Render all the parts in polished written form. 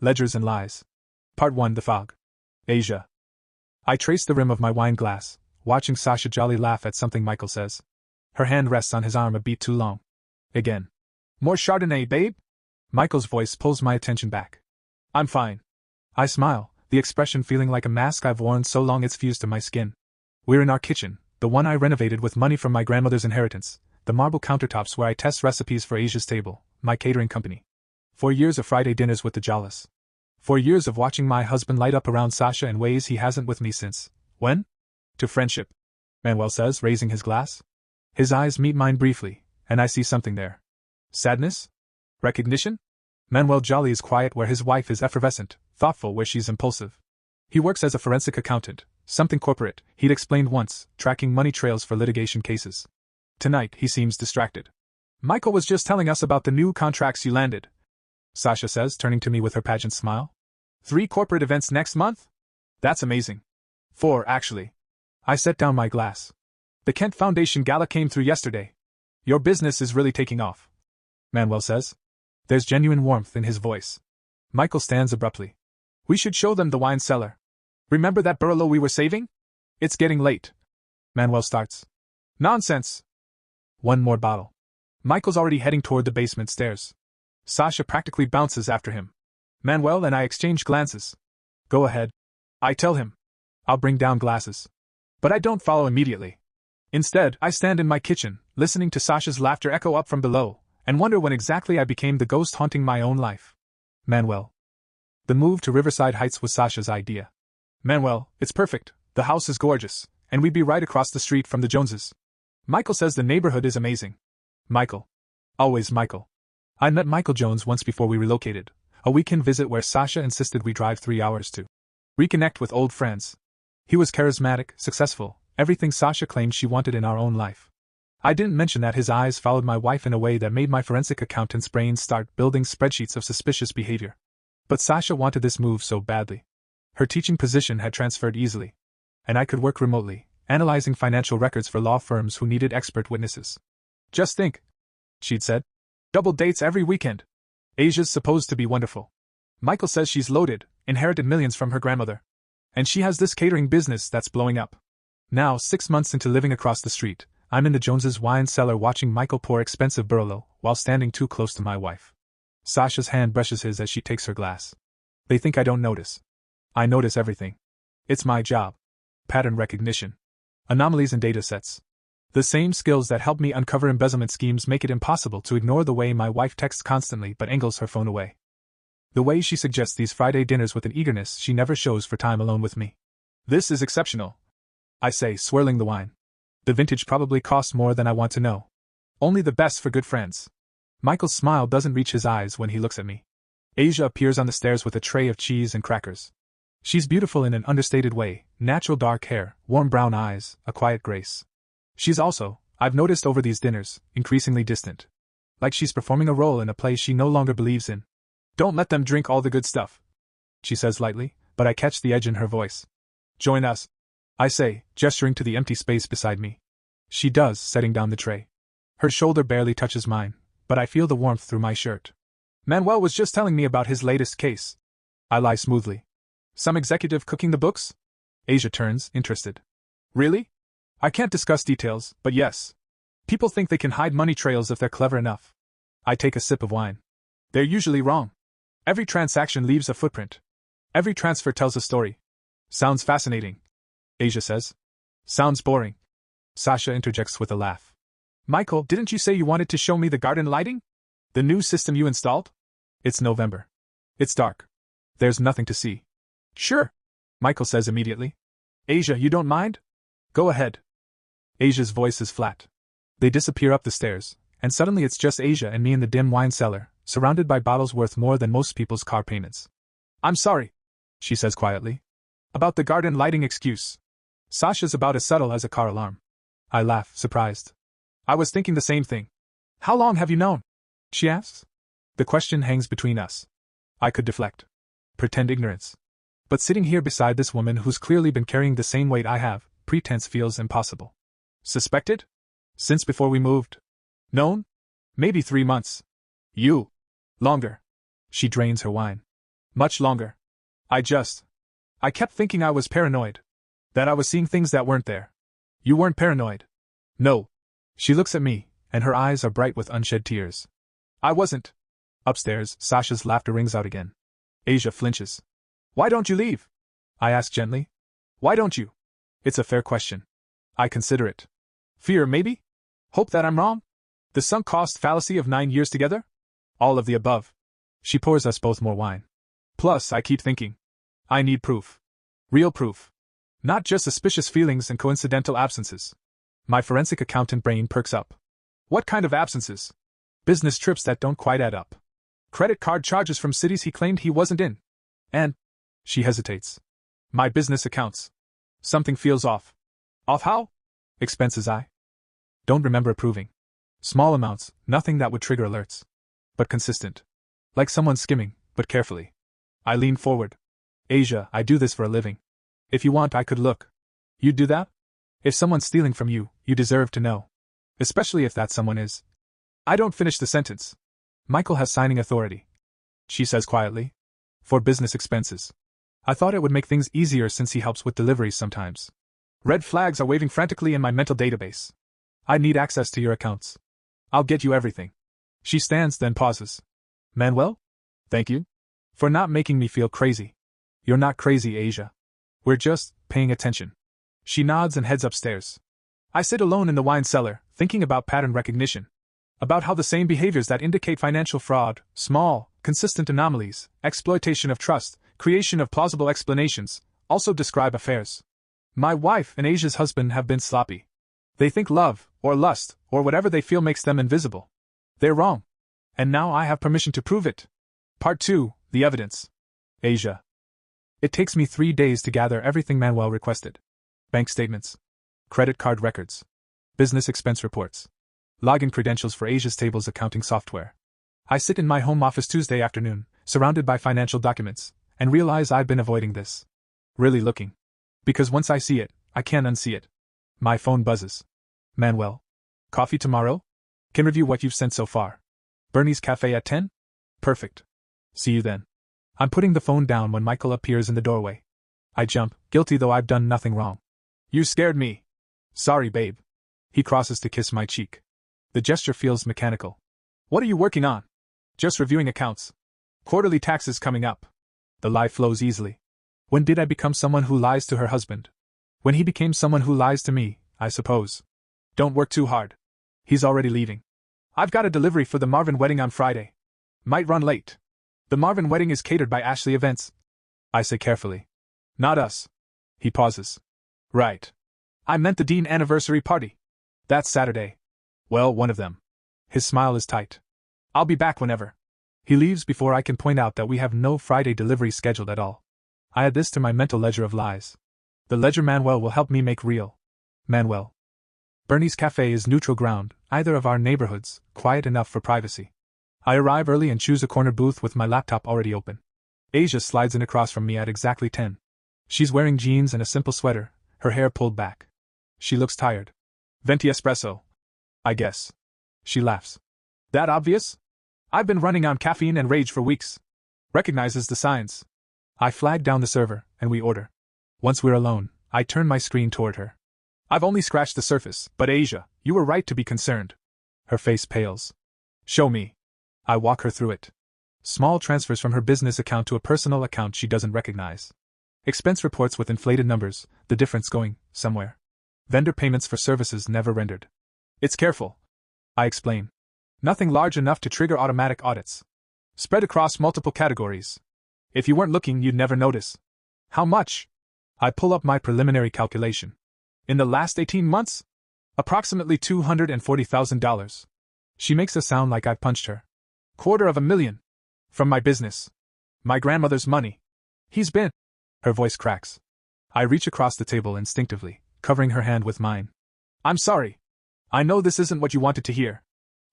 Ledgers and Lies. Part 1. The Fog. Asia. I trace the rim of my wine glass, watching Sasha Jolly laugh at something Michael says. Her hand rests on his arm a beat too long. Again. More Chardonnay, babe? Michael's voice pulls my attention back. I'm fine. I smile, the expression feeling like a mask I've worn so long it's fused to my skin. We're in our kitchen, the one I renovated with money from my grandmother's inheritance, the marble countertops where I test recipes for Asia's Table, my catering company. 4 years of Friday dinners with the Jollies. 4 years of watching my husband light up around Sasha in ways he hasn't with me since. When? To friendship, Manuel says, raising his glass. His eyes meet mine briefly, and I see something there. Sadness? Recognition? Manuel Jolly is quiet where his wife is effervescent, thoughtful where she's impulsive. He works as a forensic accountant, something corporate, he'd explained once, tracking money trails for litigation cases. Tonight, he seems distracted. Michael was just telling us about the new contracts you landed, Sasha says, turning to me with her pageant smile. 3 corporate events next month? That's amazing. 4, actually. I set down my glass. The Kent Foundation Gala came through yesterday. Your business is really taking off, Manuel says. There's genuine warmth in his voice. Michael stands abruptly. We should show them the wine cellar. Remember that Barolo we were saving? It's getting late. Manuel starts. Nonsense. 1 more bottle. Michael's already heading toward the basement stairs. Sasha practically bounces after him. Manuel and I exchange glances. Go ahead. I tell him. I'll bring down glasses. But I don't follow immediately. Instead, I stand in my kitchen, listening to Sasha's laughter echo up from below, and wonder when exactly I became the ghost haunting my own life. Manuel. The move to Riverside Heights was Sasha's idea. Manuel, it's perfect, the house is gorgeous, and we'd be right across the street from the Joneses. Michael says the neighborhood is amazing. Michael. Always Michael. I met Michael Jones once before we relocated, a weekend visit where Sasha insisted we drive 3 hours to reconnect with old friends. He was charismatic, successful, everything Sasha claimed she wanted in our own life. I didn't mention that his eyes followed my wife in a way that made my forensic accountant's brain start building spreadsheets of suspicious behavior. But Sasha wanted this move so badly. Her teaching position had transferred easily, and I could work remotely, analyzing financial records for law firms who needed expert witnesses. Just think, she'd said. Double dates every weekend. Asia's supposed to be wonderful. Michael says she's loaded, inherited millions from her grandmother. And she has this catering business that's blowing up. Now, 6 months into living across the street, I'm in the Joneses' wine cellar watching Michael pour expensive Barolo while standing too close to my wife. Sasha's hand brushes his as she takes her glass. They think I don't notice. I notice everything. It's my job. Pattern recognition. Anomalies in data sets. The same skills that help me uncover embezzlement schemes make it impossible to ignore the way my wife texts constantly but angles her phone away. The way she suggests these Friday dinners with an eagerness she never shows for time alone with me. This is exceptional, I say, swirling the wine. The vintage probably costs more than I want to know. Only the best for good friends. Michael's smile doesn't reach his eyes when he looks at me. Asia appears on the stairs with a tray of cheese and crackers. She's beautiful in an understated way, natural dark hair, warm brown eyes, a quiet grace. She's also, I've noticed over these dinners, increasingly distant. Like she's performing a role in a play she no longer believes in. Don't let them drink all the good stuff, she says lightly, but I catch the edge in her voice. Join us, I say, gesturing to the empty space beside me. She does, setting down the tray. Her shoulder barely touches mine, but I feel the warmth through my shirt. Manuel was just telling me about his latest case. I lie smoothly. Some executive cooking the books? Asia turns, interested. Really? I can't discuss details, but yes. People think they can hide money trails if they're clever enough. I take a sip of wine. They're usually wrong. Every transaction leaves a footprint. Every transfer tells a story. Sounds fascinating, Asia says. Sounds boring. Sasha interjects with a laugh. Michael, didn't you say you wanted to show me the garden lighting? The new system you installed? It's November. It's dark. There's nothing to see. Sure, Michael says immediately. Asia, you don't mind? Go ahead. Asia's voice is flat. They disappear up the stairs, and suddenly it's just Asia and me in the dim wine cellar, surrounded by bottles worth more than most people's car payments. I'm sorry, she says quietly. About the garden lighting excuse. Sasha's about as subtle as a car alarm. I laugh, surprised. I was thinking the same thing. How long have you known? She asks. The question hangs between us. I could deflect. Pretend ignorance. But sitting here beside this woman who's clearly been carrying the same weight I have, pretense feels impossible. Suspected? Since before we moved. Known? Maybe 3 months. You. Longer. She drains her wine. Much longer. I kept thinking I was paranoid. That I was seeing things that weren't there. You weren't paranoid. No. She looks at me, and her eyes are bright with unshed tears. I wasn't. Upstairs, Sasha's laughter rings out again. Asia flinches. Why don't you leave? I ask gently. Why don't you? It's a fair question. I consider it. Fear, maybe? Hope that I'm wrong? The sunk cost fallacy of 9 years together? All of the above. She pours us both more wine. Plus, I keep thinking. I need proof. Real proof. Not just suspicious feelings and coincidental absences. My forensic accountant brain perks up. What kind of absences? Business trips that don't quite add up. Credit card charges from cities he claimed he wasn't in. And... She hesitates. My business accounts. Something feels off. Off how? Expenses I don't remember approving. Small amounts, nothing that would trigger alerts. But consistent. Like someone skimming, but carefully. I lean forward. Asia, I do this for a living. If you want, I could look. You'd do that? If someone's stealing from you, you deserve to know. Especially if that someone is. I don't finish the sentence. Michael has signing authority. She says quietly. For business expenses. I thought it would make things easier since he helps with deliveries sometimes. Red flags are waving frantically in my mental database. I need access to your accounts. I'll get you everything. She stands, then pauses. Manuel? Thank you. For not making me feel crazy. You're not crazy, Asia. We're just paying attention. She nods and heads upstairs. I sit alone in the wine cellar, thinking about pattern recognition. About how the same behaviors that indicate financial fraud, small, consistent anomalies, exploitation of trust, creation of plausible explanations, also describe affairs. My wife and Asia's husband have been sloppy. They think love, or lust, or whatever they feel makes them invisible. They're wrong. And now I have permission to prove it. Part 2, the evidence. Asia. It takes me 3 days to gather everything Manuel requested. Bank statements. Credit card records. Business expense reports. Login credentials for Asia's tables accounting software. I sit in my home office Tuesday afternoon, surrounded by financial documents, and realize I've been avoiding this. Really looking. Because once I see it, I can't unsee it. My phone buzzes. Manuel. Coffee tomorrow? Can review what you've sent so far. Bernie's Cafe at 10? Perfect. See you then. I'm putting the phone down when Michael appears in the doorway. I jump, guilty though I've done nothing wrong. You scared me. Sorry, babe. He crosses to kiss my cheek. The gesture feels mechanical. What are you working on? Just reviewing accounts. Quarterly taxes coming up. The lie flows easily. When did I become someone who lies to her husband? When he became someone who lies to me, I suppose. Don't work too hard. He's already leaving. I've got a delivery for the Marvin wedding on Friday. Might run late. The Marvin wedding is catered by Ashley Events. I say carefully. Not us. He pauses. Right. I meant the Dean anniversary party. That's Saturday. Well, one of them. His smile is tight. I'll be back whenever. He leaves before I can point out that we have no Friday delivery scheduled at all. I add this to my mental ledger of lies. The ledger Manuel will help me make real. Manuel. Bernie's Cafe is neutral ground, either of our neighborhoods, quiet enough for privacy. I arrive early and choose a corner booth with my laptop already open. Asia slides in across from me at exactly 10. She's wearing jeans and a simple sweater, her hair pulled back. She looks tired. Venti espresso. I guess. She laughs. That obvious? I've been running on caffeine and rage for weeks. Recognizes the signs. I flag down the server, and we order. Once we're alone, I turn my screen toward her. I've only scratched the surface, but Asia, you were right to be concerned. Her face pales. Show me. I walk her through it. Small transfers from her business account to a personal account she doesn't recognize. Expense reports with inflated numbers, the difference going somewhere. Vendor payments for services never rendered. It's careful. I explain. Nothing large enough to trigger automatic audits. Spread across multiple categories. If you weren't looking, you'd never notice. How much? I pull up my preliminary calculation. In the last 18 months? Approximately $240,000. She makes a sound like I've punched her. $250,000. From my business. My grandmother's money. He's been. Her voice cracks. I reach across the table instinctively, covering her hand with mine. I'm sorry. I know this isn't what you wanted to hear.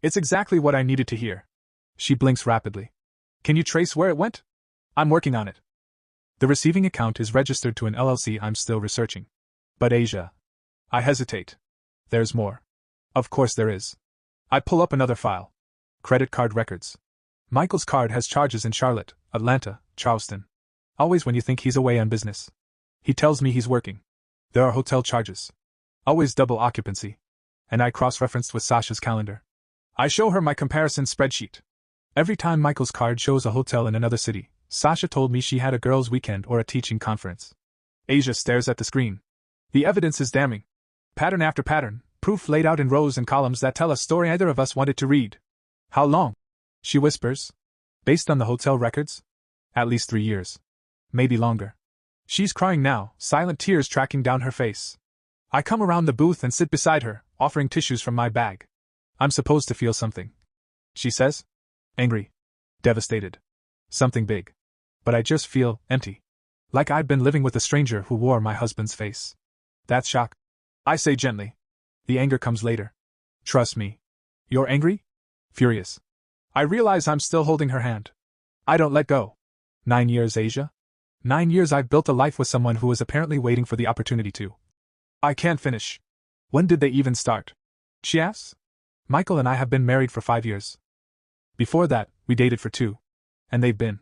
It's exactly what I needed to hear. She blinks rapidly. Can you trace where it went? I'm working on it. The receiving account is registered to an LLC I'm still researching. But Asia. I hesitate. There's more. Of course there is. I pull up another file. Credit card records. Michael's card has charges in Charlotte, Atlanta, Charleston. Always when you think he's away on business. He tells me he's working. There are hotel charges. Always double occupancy. And I cross-referenced with Sasha's calendar. I show her my comparison spreadsheet. Every time Michael's card shows a hotel in another city, Sasha told me she had a girls' weekend or a teaching conference. Asia stares at the screen. The evidence is damning. Pattern after pattern, proof laid out in rows and columns that tell a story neither of us wanted to read. How long? She whispers. Based on the hotel records? At least 3 years. Maybe longer. She's crying now, silent tears tracking down her face. I come around the booth and sit beside her, offering tissues from my bag. I'm supposed to feel something. She says. Angry. Devastated. Something big. But I just feel empty. Like I'd been living with a stranger who wore my husband's face. That's shock. I say gently. The anger comes later. Trust me. You're angry? Furious. I realize I'm still holding her hand. I don't let go. 9 years, Asia? 9 years I've built a life with someone who is apparently waiting for the opportunity to. I can't finish. When did they even start? She asks. Michael and I have been married for 5 years. Before that, we dated for 2. And they've been.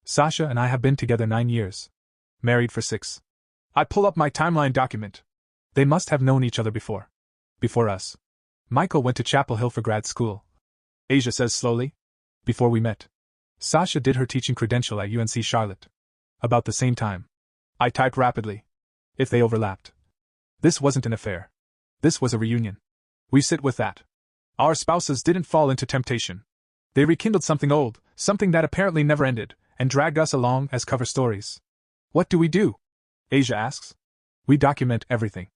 Sasha and I have been together 9 years. Married for 6. I pull up my timeline document. They must have known each other before. Before us. Michael went to Chapel Hill for grad school. Asia says slowly. Before we met. Sasha did her teaching credential at UNC Charlotte. About the same time. I typed rapidly. If they overlapped. This wasn't an affair. This was a reunion. We sit with that. Our spouses didn't fall into temptation. They rekindled something old, something that apparently never ended, and dragged us along as cover stories. What do we do? Asia asks. We document everything.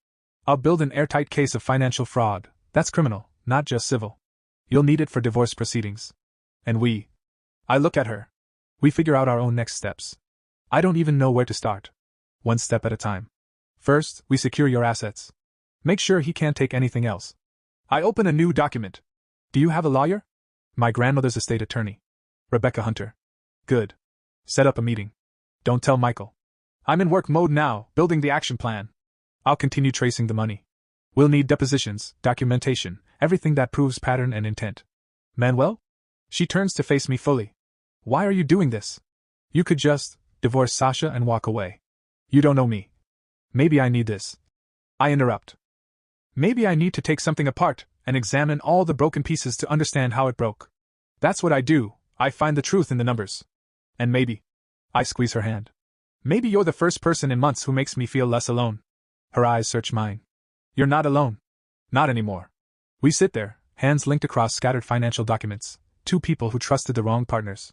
I'll build an airtight case of financial fraud. That's criminal, not just civil. You'll need it for divorce proceedings. And we. I look at her. We figure out our own next steps. I don't even know where to start. One step at a time. First, we secure your assets. Make sure he can't take anything else. I open a new document. Do you have a lawyer? My grandmother's estate attorney. Rebecca Hunter. Good. Set up a meeting. Don't tell Michael. I'm in work mode now, building the action plan. I'll continue tracing the money. We'll need depositions, documentation, everything that proves pattern and intent. Manuel? She turns to face me fully. Why are you doing this? You could just divorce Sasha and walk away. You don't know me. Maybe I need this. I interrupt. Maybe I need to take something apart and examine all the broken pieces to understand how it broke. That's what I do. I find the truth in the numbers. And maybe. I squeeze her hand. Maybe you're the first person in months who makes me feel less alone. Her eyes search mine. You're not alone. Not anymore. We sit there, hands linked across scattered financial documents, 2 people who trusted the wrong partners.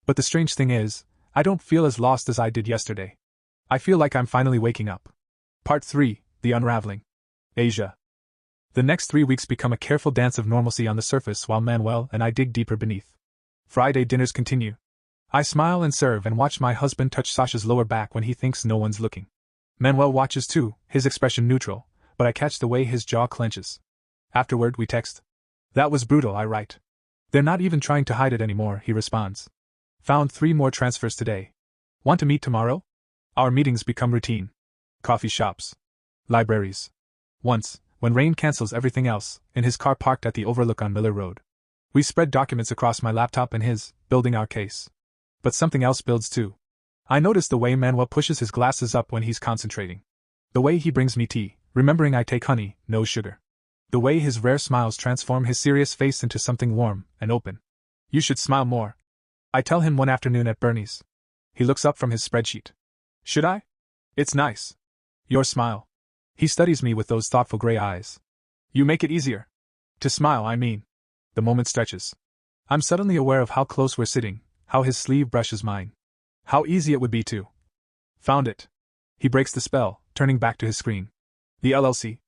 But the strange thing is, I don't feel as lost as I did yesterday. I feel like I'm finally waking up. Part 3, The Unraveling. Asia. The next 3 weeks become a careful dance of normalcy on the surface while Manuel and I dig deeper beneath. Friday dinners continue. I smile and serve and watch my husband touch Sasha's lower back when he thinks no one's looking. Manuel watches too, his expression neutral, but I catch the way his jaw clenches. Afterward, we text. That was brutal, I write. They're not even trying to hide it anymore, he responds. Found 3 more transfers today. Want to meet tomorrow? Our meetings become routine. Coffee shops. Libraries. Once, when rain cancels everything else, in his car parked at the overlook on Miller Road. We spread documents across my laptop and his, building our case. But something else builds too. I notice the way Manuel pushes his glasses up when he's concentrating. The way he brings me tea, remembering I take honey, no sugar. The way his rare smiles transform his serious face into something warm and open. You should smile more. I tell him one afternoon at Bernie's. He looks up from his spreadsheet. Should I? It's nice. Your smile. He studies me with those thoughtful gray eyes. You make it easier. To smile, I mean. The moment stretches. I'm suddenly aware of how close we're sitting, how his sleeve brushes mine. How easy it would be to. Found it. He breaks the spell, turning back to his screen. The LLC.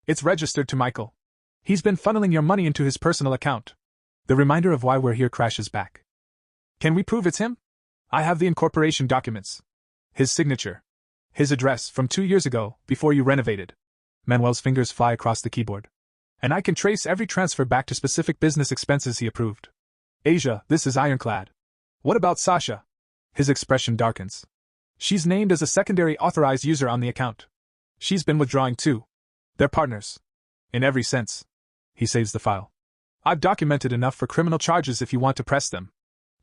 It's registered to Michael. He's been funneling your money into his personal account. The reminder of why we're here crashes back. Can we prove it's him? I have the incorporation documents. His signature. His address from 2 years ago, before you renovated. Manuel's fingers fly across the keyboard. And I can trace every transfer back to specific business expenses he approved. Asia, this is ironclad. What about Sasha? His expression darkens. She's named as a secondary authorized user on the account. She's been withdrawing too. They're partners. In every sense. He saves the file. I've documented enough for criminal charges if you want to press them.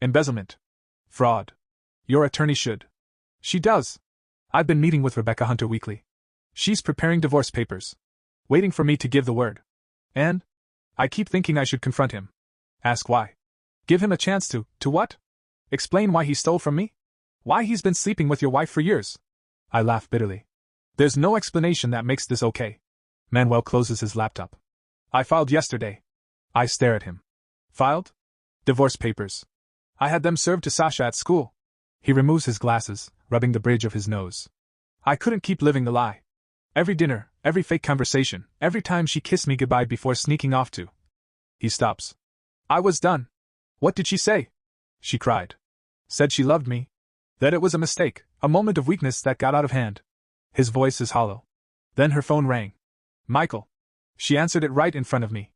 Embezzlement. Fraud. Your attorney should. She does. I've been meeting with Rebecca Hunter weekly. She's preparing divorce papers. Waiting for me to give the word. And? I keep thinking I should confront him. Ask why. Give him a chance to what? Explain why he stole from me? Why he's been sleeping with your wife for years? I laugh bitterly. There's no explanation that makes this okay. Manuel closes his laptop. I filed yesterday. I stare at him. Filed? Divorce papers. I had them served to Sasha at school. He removes his glasses, rubbing the bridge of his nose. I couldn't keep living the lie. Every dinner, every fake conversation, every time she kissed me goodbye before sneaking off to. He stops. I was done. What did she say? She cried. Said she loved me. That it was a mistake, a moment of weakness that got out of hand. His voice is hollow. Then her phone rang. Michael. She answered it right in front of me.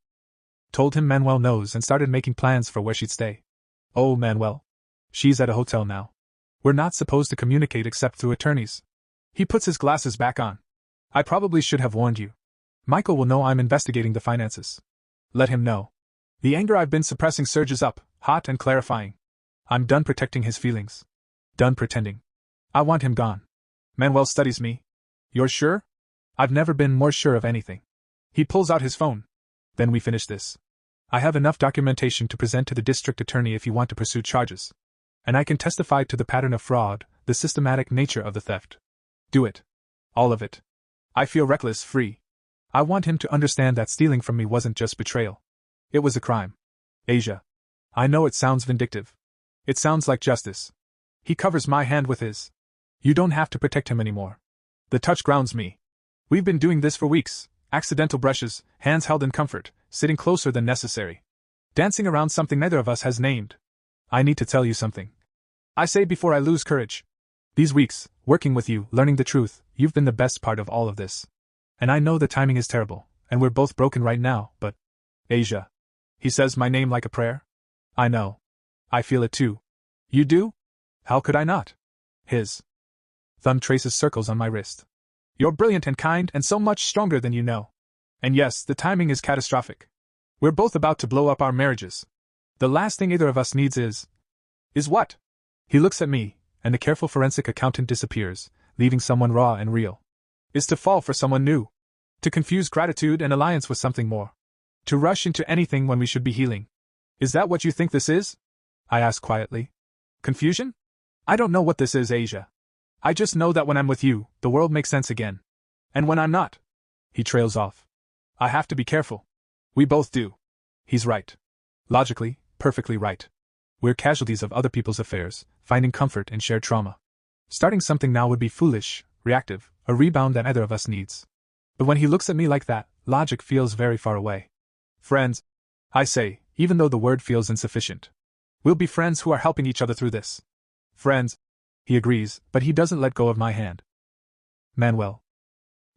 Told him Manuel knows and started making plans for where she'd stay. Oh, Manuel. She's at a hotel now. We're not supposed to communicate except through attorneys. He puts his glasses back on. I probably should have warned you. Michael will know I'm investigating the finances. Let him know. The anger I've been suppressing surges up, hot and clarifying. I'm done protecting his feelings. Done pretending. I want him gone. Manuel studies me. You're sure? I've never been more sure of anything. He pulls out his phone. Then we finish this. I have enough documentation to present to the district attorney if you want to pursue charges. And I can testify to the pattern of fraud, the systematic nature of the theft. Do it. All of it. I feel reckless, free. I want him to understand that stealing from me wasn't just betrayal. It was a crime. Asia. I know it sounds vindictive. It sounds like justice. He covers my hand with his. You don't have to protect him anymore. The touch grounds me. We've been doing this for weeks. Accidental brushes, hands held in comfort, sitting closer than necessary. Dancing around something neither of us has named. I need to tell you something. I say before I lose courage. These weeks, working with you, learning the truth, you've been the best part of all of this. And I know the timing is terrible, and we're both broken right now, but... Asia. He says my name like a prayer. I know. I feel it too. You do? How could I not? His thumb traces circles on my wrist. You're brilliant and kind and so much stronger than you know. And yes, the timing is catastrophic. We're both about to blow up our marriages. The last thing either of us needs is... Is what? He looks at me, and the careful forensic accountant disappears, leaving someone raw and real. Is to fall for someone new. To confuse gratitude and alliance with something more. To rush into anything when we should be healing. Is that what you think this is? I ask quietly. Confusion? I don't know what this is, Asia. I just know that when I'm with you, the world makes sense again. And when I'm not... He trails off. I have to be careful. We both do. He's right. Logically, perfectly right. We're casualties of other people's affairs, finding comfort in shared trauma. Starting something now would be foolish, reactive, a rebound that neither of us needs. But when he looks at me like that, logic feels very far away. Friends, I say, even though the word feels insufficient. We'll be friends who are helping each other through this. Friends. He agrees, but he doesn't let go of my hand. Manuel.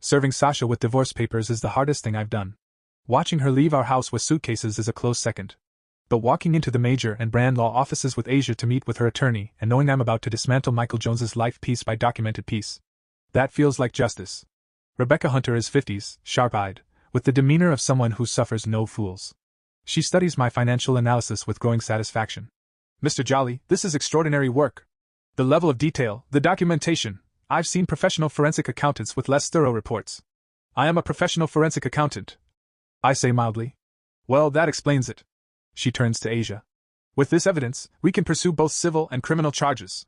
Serving Sasha with divorce papers is the hardest thing I've done. Watching her leave our house with suitcases is a close second. But walking into the major and brand law offices with Asia to meet with her attorney and knowing I'm about to dismantle Michael Jones's life piece by documented piece. That feels like justice. Rebecca Hunter is 50s, sharp-eyed, with the demeanor of someone who suffers no fools. She studies my financial analysis with growing satisfaction. Mr. Jolly, this is extraordinary work. The level of detail, the documentation. I've seen professional forensic accountants with less thorough reports. I am a professional forensic accountant. I say mildly. Well, that explains it. She turns to Asia. With this evidence, we can pursue both civil and criminal charges.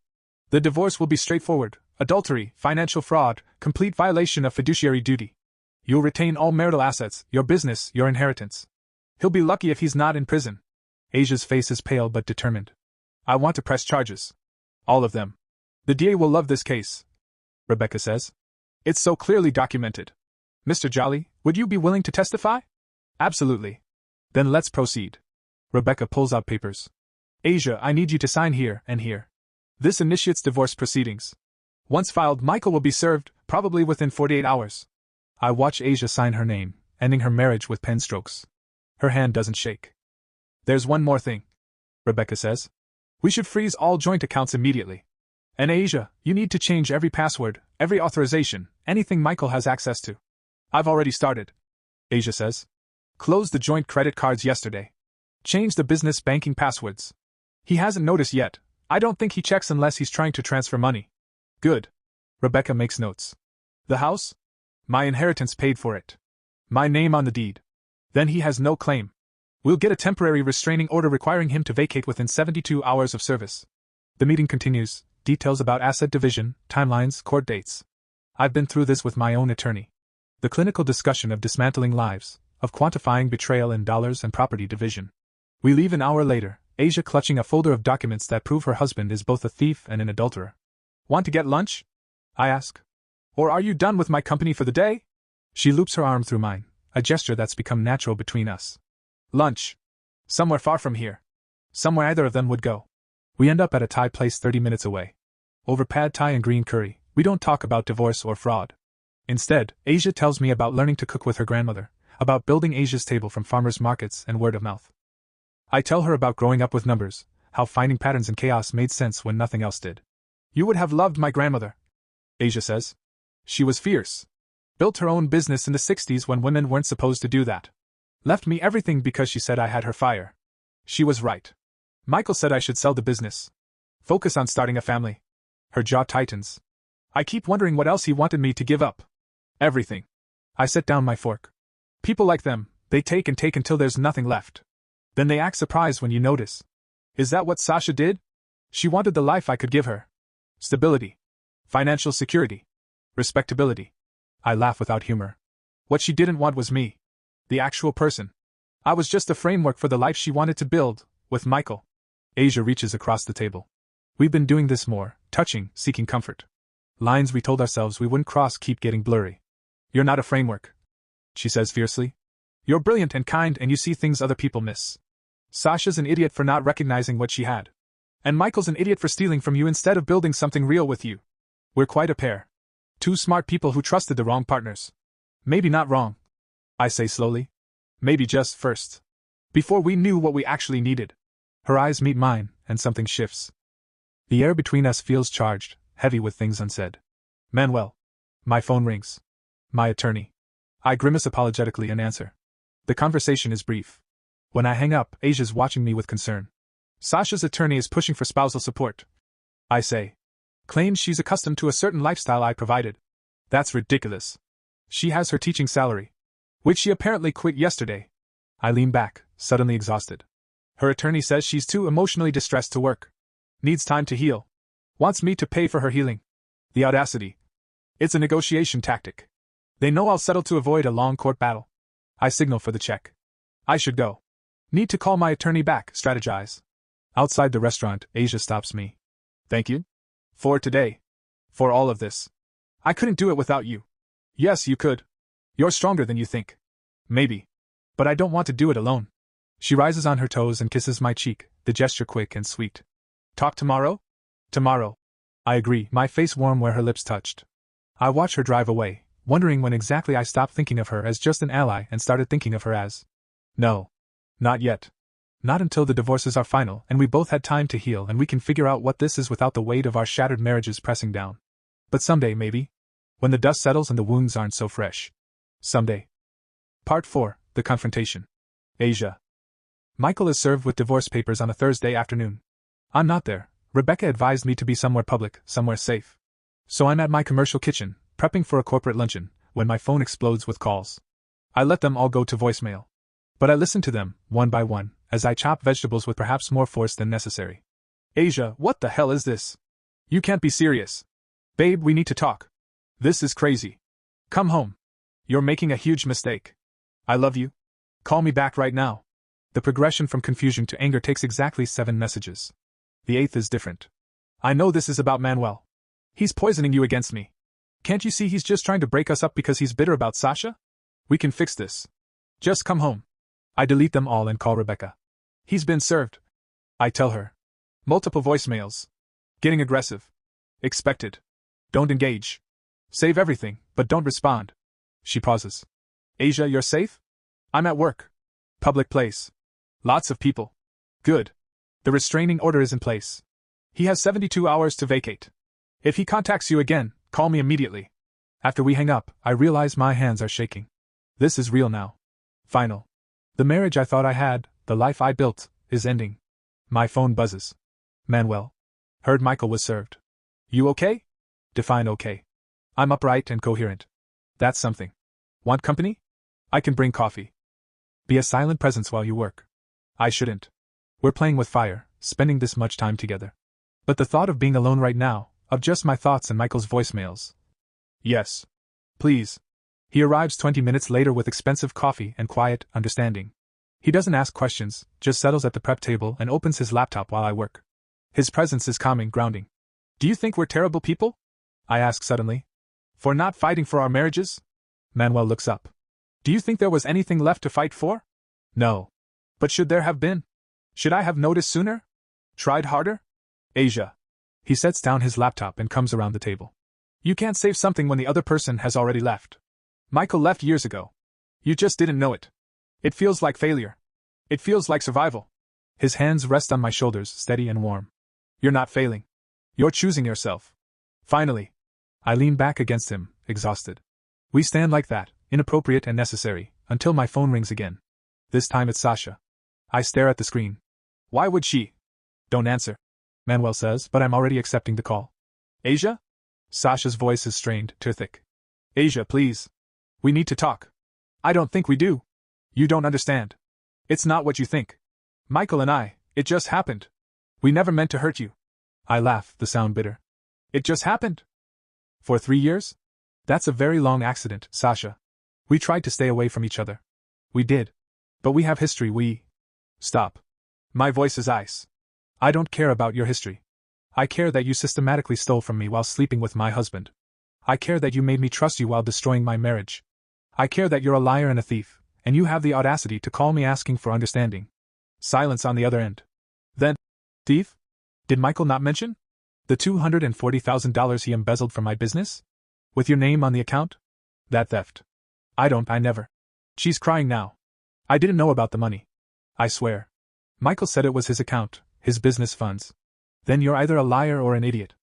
The divorce will be straightforward: adultery, financial fraud, complete violation of fiduciary duty. You'll retain all marital assets, your business, your inheritance. He'll be lucky if he's not in prison. Asia's face is pale but determined. I want to press charges. All of them. The DA will love this case. Rebecca says. It's so clearly documented. Mr. Jolly, would you be willing to testify? Absolutely. Then let's proceed. Rebecca pulls out papers. Asia, I need you to sign here and here. This initiates divorce proceedings. Once filed, Michael will be served, probably within 48 hours. I watch Asia sign her name, ending her marriage with pen strokes. Her hand doesn't shake. There's one more thing, Rebecca says. We should freeze all joint accounts immediately. And Asia, you need to change every password, every authorization, anything Michael has access to. I've already started, Asia says. Closed the joint credit cards yesterday. Changed the business banking passwords. He hasn't noticed yet, I don't think he checks unless he's trying to transfer money. Good. Rebecca makes notes. The house? My inheritance paid for it. My name on the deed. Then he has no claim. We'll get a temporary restraining order requiring him to vacate within 72 hours of service. The meeting continues, details about asset division, timelines, court dates. I've been through this with my own attorney. The clinical discussion of dismantling lives, of quantifying betrayal in dollars and property division. We leave an hour later, Asia clutching a folder of documents that prove her husband is both a thief and an adulterer. Want to get lunch? I ask. Or are you done with my company for the day? She loops her arm through mine, a gesture that's become natural between us. Lunch. Somewhere far from here. Somewhere either of them would go. We end up at a Thai place 30 minutes away. Over pad Thai and green curry, we don't talk about divorce or fraud. Instead, Asia tells me about learning to cook with her grandmother, about building Asia's table from farmers' markets and word of mouth. I tell her about growing up with numbers, how finding patterns in chaos made sense when nothing else did. You would have loved my grandmother, Asia says. She was fierce. Built her own business in the 60s when women weren't supposed to do that. Left me everything because she said I had her fire. She was right. Michael said I should sell the business. Focus on starting a family. Her jaw tightens. I keep wondering what else he wanted me to give up. Everything. I set down my fork. People like them, they take and take until there's nothing left. Then they act surprised when you notice. Is that what Sasha did? She wanted the life I could give her. Stability. Financial security. Respectability. I laugh without humor. What she didn't want was me. The actual person. I was just a framework for the life she wanted to build, with Michael. Asia reaches across the table. We've been doing this more, touching, seeking comfort. Lines we told ourselves we wouldn't cross keep getting blurry. You're not a framework, she says fiercely. You're brilliant and kind and you see things other people miss. Sasha's an idiot for not recognizing what she had. And Michael's an idiot for stealing from you instead of building something real with you. We're quite a pair. Two smart people who trusted the wrong partners. Maybe not wrong, I say slowly. Maybe just first. Before we knew what we actually needed. Her eyes meet mine, and something shifts. The air between us feels charged, heavy with things unsaid. Manuel. My phone rings. My attorney. I grimace apologetically and answer. The conversation is brief. When I hang up, Asia's watching me with concern. Sasha's attorney is pushing for spousal support. I say. Claims she's accustomed to a certain lifestyle I provided. That's ridiculous. She has her teaching salary, which she apparently quit yesterday. I lean back, suddenly exhausted. Her attorney says she's too emotionally distressed to work. Needs time to heal. Wants me to pay for her healing. The audacity. It's a negotiation tactic. They know I'll settle to avoid a long court battle. I signal for the check. I should go. Need to call my attorney back, strategize. Outside the restaurant, Asia stops me. Thank you? For today. For all of this. I couldn't do it without you. Yes, you could. You're stronger than you think. Maybe. But I don't want to do it alone. She rises on her toes and kisses my cheek, the gesture quick and sweet. Talk tomorrow? Tomorrow. I agree, my face warm where her lips touched. I watch her drive away, wondering when exactly I stopped thinking of her as just an ally and started thinking of her as. No. Not yet. Not until the divorces are final and we both had time to heal and we can figure out what this is without the weight of our shattered marriages pressing down. But someday, maybe. When the dust settles and the wounds aren't so fresh. Someday. Part 4, The Confrontation. Asia. Michael is served with divorce papers on a Thursday afternoon. I'm not there. Rebecca advised me to be somewhere public, somewhere safe. So I'm at my commercial kitchen, prepping for a corporate luncheon, when my phone explodes with calls. I let them all go to voicemail. But I listen to them, one by one, as I chop vegetables with perhaps more force than necessary. Asia, what the hell is this? You can't be serious. Babe, we need to talk. This is crazy. Come home. You're making a huge mistake. I love you. Call me back right now. The progression from confusion to anger takes exactly 7 messages. The 8th is different. I know this is about Manuel. He's poisoning you against me. Can't you see he's just trying to break us up because he's bitter about Sasha? We can fix this. Just come home. I delete them all and call Rebecca. He's been served. I tell her. Multiple voicemails. Getting aggressive. Expected. Don't engage. Save everything, but don't respond. She pauses. Asia, you're safe? I'm at work. Public place. Lots of people. Good. The restraining order is in place. He has 72 hours to vacate. If he contacts you again, call me immediately. After we hang up, I realize my hands are shaking. This is real now. Final. The marriage I thought I had, the life I built, is ending. My phone buzzes. Manuel. Heard Michael was served. You okay? Define okay. I'm upright and coherent. That's something. Want company? I can bring coffee. Be a silent presence while you work. I shouldn't. We're playing with fire, spending this much time together. But the thought of being alone right now, of just my thoughts and Michael's voicemails. Yes. Please. He arrives 20 minutes later with expensive coffee and quiet understanding. He doesn't ask questions, just settles at the prep table and opens his laptop while I work. His presence is calming, grounding. Do you think we're terrible people? I ask suddenly. For not fighting for our marriages? Manuel looks up. Do you think there was anything left to fight for? No. But should there have been? Should I have noticed sooner? Tried harder? Asia. He sets down his laptop and comes around the table. You can't save something when the other person has already left. Michael left years ago. You just didn't know it. It feels like failure. It feels like survival. His hands rest on my shoulders, steady and warm. You're not failing. You're choosing yourself. Finally. I lean back against him, exhausted. We stand like that, inappropriate and necessary, until my phone rings again. This time it's Sasha. I stare at the screen. Why would she? Don't answer, Manuel says, but I'm already accepting the call. Asia? Sasha's voice is strained, thick. Asia, please. We need to talk. I don't think we do. You don't understand. It's not what you think. Michael and I, it just happened. We never meant to hurt you. I laugh, the sound bitter. It just happened. For 3 years? That's a very long accident, Sasha. We tried to stay away from each other. We did. But we have history, Stop. My voice is ice. I don't care about your history. I care that you systematically stole from me while sleeping with my husband. I care that you made me trust you while destroying my marriage. I care that you're a liar and a thief, and you have the audacity to call me asking for understanding. Silence on the other end. Then, thief? Did Michael not mention? The $240,000 he embezzled from my business? With your name on the account? That theft. I never. She's crying now. I didn't know about the money. I swear. Michael said it was his account, his business funds. Then you're either a liar or an idiot.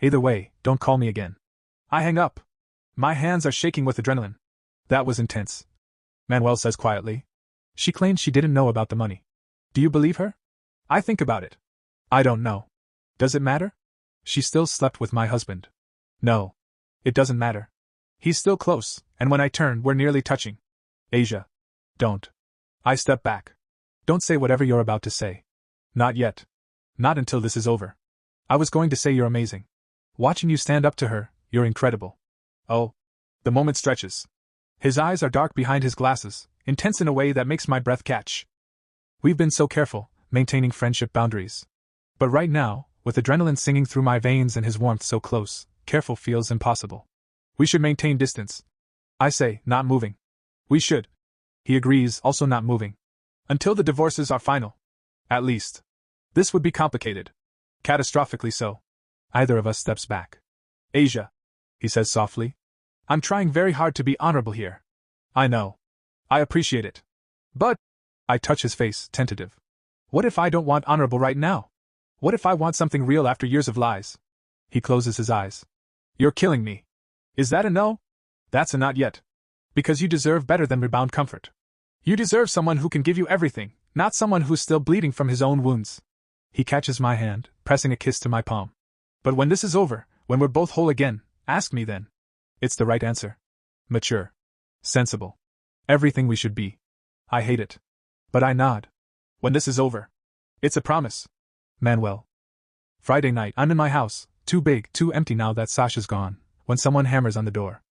Either way, don't call me again. I hang up. My hands are shaking with adrenaline. That was intense. Manuel says quietly. She claims she didn't know about the money. Do you believe her? I think about it. I don't know. Does it matter? She still slept with my husband. No. It doesn't matter. He's still close, and when I turn, we're nearly touching. Asia. Don't. I step back. Don't say whatever you're about to say. Not yet. Not until this is over. I was going to say you're amazing. Watching you stand up to her, you're incredible. Oh. The moment stretches. His eyes are dark behind his glasses, intense in a way that makes my breath catch. We've been so careful, maintaining friendship boundaries. But right now, with adrenaline singing through my veins and his warmth so close, careful feels impossible. We should maintain distance. I say, not moving. We should. He agrees, also not moving. Until the divorces are final. At least. This would be complicated. Catastrophically so. Either of us steps back. Asia. He says softly. I'm trying very hard to be honorable here. I know. I appreciate it. But, I touch his face, tentative. What if I don't want honorable right now? What if I want something real after years of lies? He closes his eyes. You're killing me. Is that a no? That's a not yet. Because you deserve better than rebound comfort. You deserve someone who can give you everything, not someone who's still bleeding from his own wounds. He catches my hand, pressing a kiss to my palm. But when this is over, when we're both whole again, ask me then. It's the right answer. Mature. Sensible. Everything we should be. I hate it. But I nod. When this is over. It's a promise. Manuel. Friday night, I'm in my house, too big, too empty now that Sasha's gone, when someone hammers on the door.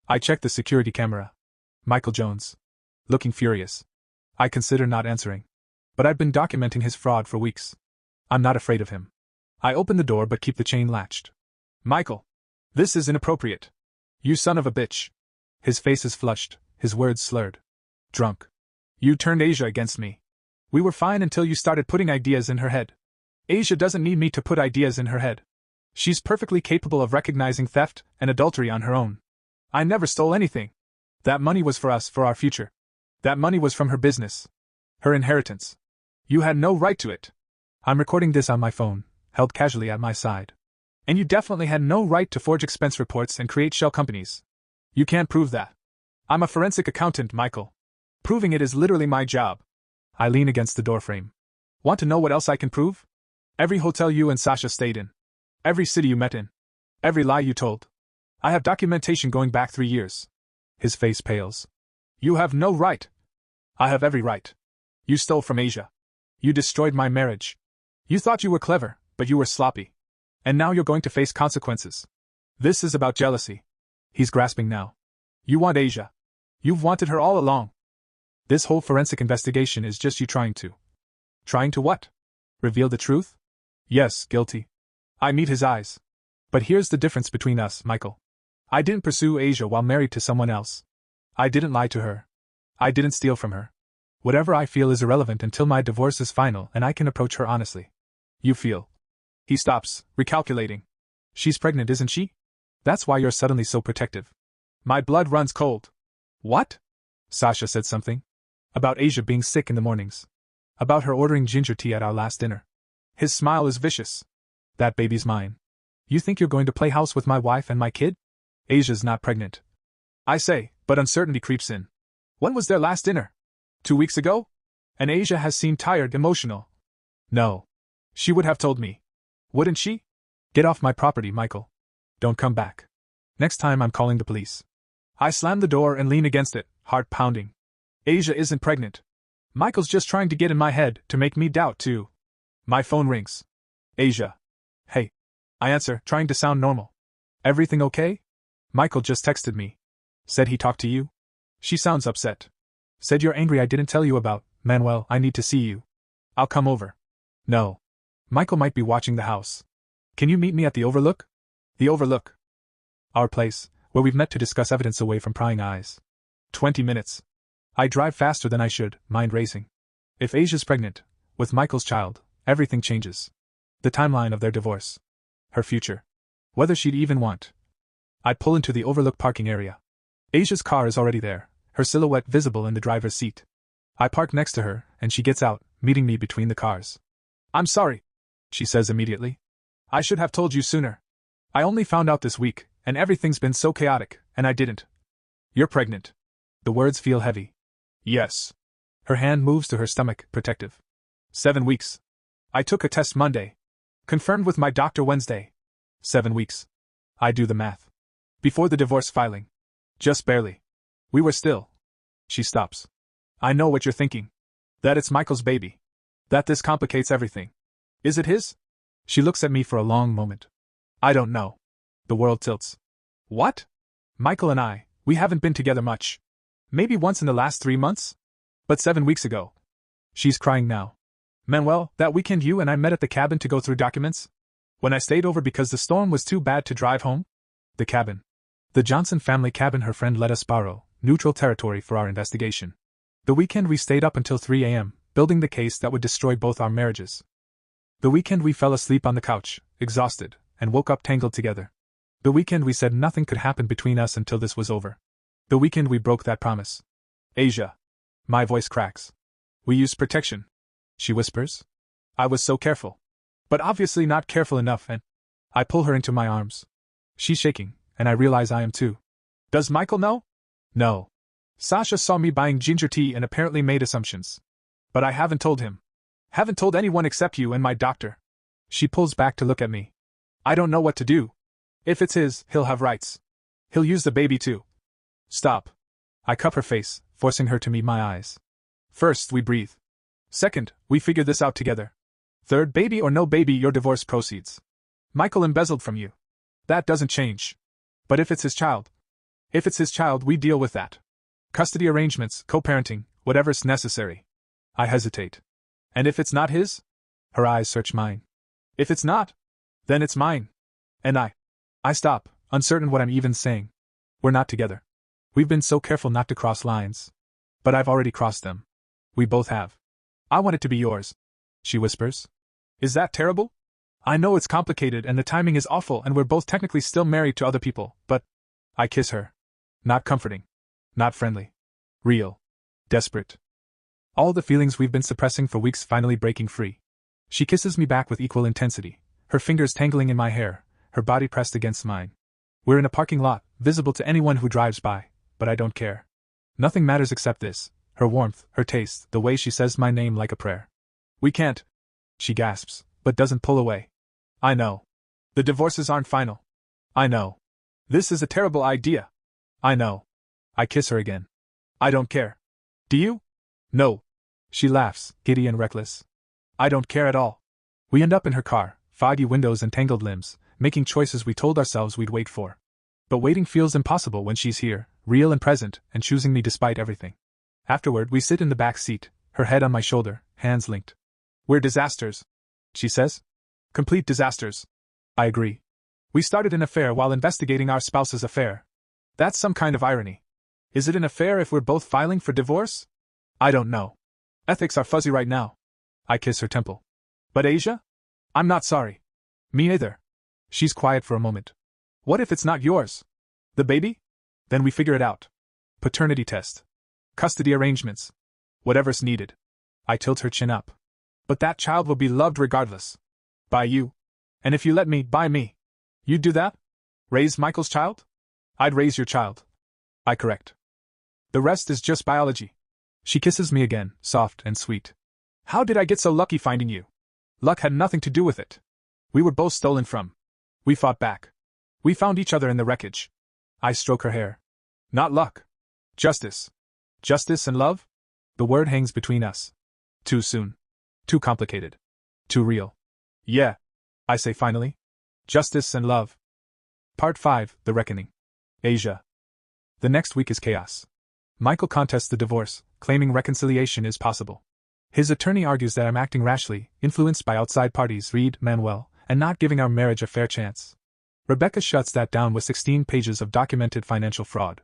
I check the security camera. Michael Jones. Looking furious. I consider not answering. But I've been documenting his fraud for weeks. I'm not afraid of him. I open the door but keep the chain latched. Michael. This is inappropriate. You son of a bitch. His face is flushed, his words slurred. Drunk. You turned Asia against me. We were fine until you started putting ideas in her head. Asia doesn't need me to put ideas in her head. She's perfectly capable of recognizing theft and adultery on her own. I never stole anything. That money was for us, for our future. That money was from her business. Her inheritance. You had no right to it. I'm recording this on my phone, held casually at my side. And you definitely had no right to forge expense reports and create shell companies. You can't prove that. I'm a forensic accountant, Michael. Proving it is literally my job. I lean against the doorframe. Want to know what else I can prove? Every hotel you and Sasha stayed in. Every city you met in. Every lie you told. I have documentation going back 3 years. His face pales. You have no right. I have every right. You stole from Asia. You destroyed my marriage. You thought you were clever, but you were sloppy. And now you're going to face consequences. This is about jealousy. He's grasping now. You want Asia. You've wanted her all along. This whole forensic investigation is just you trying to. Trying to what? Reveal the truth? Yes, guilty. I meet his eyes. But here's the difference between us, Michael. I didn't pursue Asia while married to someone else. I didn't lie to her. I didn't steal from her. Whatever I feel is irrelevant until my divorce is final and I can approach her honestly. You feel. He stops, recalculating. She's pregnant, isn't she? That's why you're suddenly so protective. My blood runs cold. What? Sasha said something. About Asia being sick in the mornings. About her ordering ginger tea at our last dinner. His smile is vicious. That baby's mine. You think you're going to play house with my wife and my kid? Asia's not pregnant. I say, but uncertainty creeps in. When was their last dinner? 2 weeks ago? And Asia has seemed tired, emotional. No. She would have told me. Wouldn't she? Get off my property, Michael. Don't come back. Next time I'm calling the police. I slam the door and lean against it, heart pounding. Asia isn't pregnant. Michael's just trying to get in my head to make me doubt too. My phone rings. Asia. Hey. I answer, trying to sound normal. Everything okay? Michael just texted me. Said he talked to you? She sounds upset. Said you're angry I didn't tell you about, Manuel, I need to see you. I'll come over. No. Michael might be watching the house. Can you meet me at the Overlook? The Overlook. Our place, where we've met to discuss evidence away from prying eyes. 20 minutes. I drive faster than I should, mind racing. If Asia's pregnant, with Michael's child, everything changes. The timeline of their divorce. Her future. Whether she'd even want. I pull into the Overlook parking area. Asia's car is already there, her silhouette visible in the driver's seat. I park next to her, and she gets out, meeting me between the cars. I'm sorry, she says immediately. I should have told you sooner. I only found out this week, and everything's been so chaotic, and I didn't. You're pregnant. The words feel heavy. Yes. Her hand moves to her stomach, protective. 7 weeks. I took a test Monday. Confirmed with my doctor Wednesday. 7 weeks. I do the math. Before the divorce filing. Just barely. We were still. She stops. I know what you're thinking. That it's Michael's baby. That this complicates everything. Is it his? She looks at me for a long moment. I don't know. The world tilts. What? Michael and I, we haven't been together much. Maybe once in the last 3 months? But 7 weeks ago. She's crying now. Manuel, that weekend you and I met at the cabin to go through documents? When I stayed over because the storm was too bad to drive home? The cabin. The Johnson family cabin her friend let us borrow, neutral territory for our investigation. The weekend we stayed up until 3 a.m., building the case that would destroy both our marriages. The weekend we fell asleep on the couch, exhausted, and woke up tangled together. The weekend we said nothing could happen between us until this was over. The weekend we broke that promise. Asia. My voice cracks. We used protection. She whispers. I was so careful. But obviously not careful enough, and I pull her into my arms. She's shaking, and I realize I am too. Does Michael know? No. Sasha saw me buying ginger tea and apparently made assumptions. But I haven't told him. Haven't told anyone except you and my doctor. She pulls back to look at me. I don't know what to do. If it's his, he'll have rights. He'll use the baby too. Stop. I cup her face, forcing her to meet my eyes. First, we breathe. Second, we figure this out together. Third, baby or no baby, your divorce proceeds. Michael embezzled from you. That doesn't change. But if it's his child. If it's his child, we deal with that. Custody arrangements, co-parenting, whatever's necessary. I hesitate. And if it's not his? Her eyes search mine. If it's not, then it's mine. And I stop, uncertain what I'm even saying. We're not together. We've been so careful not to cross lines. But I've already crossed them. We both have. I want it to be yours, she whispers. Is that terrible? I know it's complicated and the timing is awful and we're both technically still married to other people, but I kiss her. Not comforting. Not friendly. Real. Desperate. All the feelings we've been suppressing for weeks finally breaking free. She kisses me back with equal intensity, her fingers tangling in my hair, her body pressed against mine. We're in a parking lot, visible to anyone who drives by, but I don't care. Nothing matters except this, her warmth, her taste, the way she says my name like a prayer. We can't. She gasps, but doesn't pull away. I know. The divorces aren't final. I know. This is a terrible idea. I know. I kiss her again. I don't care. Do you? No. She laughs, giddy and reckless. I don't care at all. We end up in her car, foggy windows and tangled limbs, making choices we told ourselves we'd wait for. But waiting feels impossible when she's here, real and present, and choosing me despite everything. Afterward, we sit in the back seat, her head on my shoulder, hands linked. We're disasters, she says. Complete disasters. I agree. We started an affair while investigating our spouse's affair. That's some kind of irony. Is it an affair if we're both filing for divorce? I don't know. Ethics are fuzzy right now. I kiss her temple. But Asia? I'm not sorry. Me either. She's quiet for a moment. What if it's not yours? The baby? Then we figure it out. Paternity test. Custody arrangements. Whatever's needed. I tilt her chin up. But that child will be loved regardless. By you. And if you let me, by me. You'd do that? Raise Michael's child? I'd raise your child. I correct. The rest is just biology. She kisses me again, soft and sweet. How did I get so lucky finding you? Luck had nothing to do with it. We were both stolen from. We fought back. We found each other in the wreckage. I stroke her hair. Not luck. Justice. Justice and love? The word hangs between us. Too soon. Too complicated. Too real. Yeah. I say finally. Justice and love. Part 5, The Reckoning. Asia. The next week is chaos. Michael contests the divorce, claiming reconciliation is possible. His attorney argues that I'm acting rashly, influenced by outside parties, read Manuel, and not giving our marriage a fair chance. Rebecca shuts that down with 16 pages of documented financial fraud.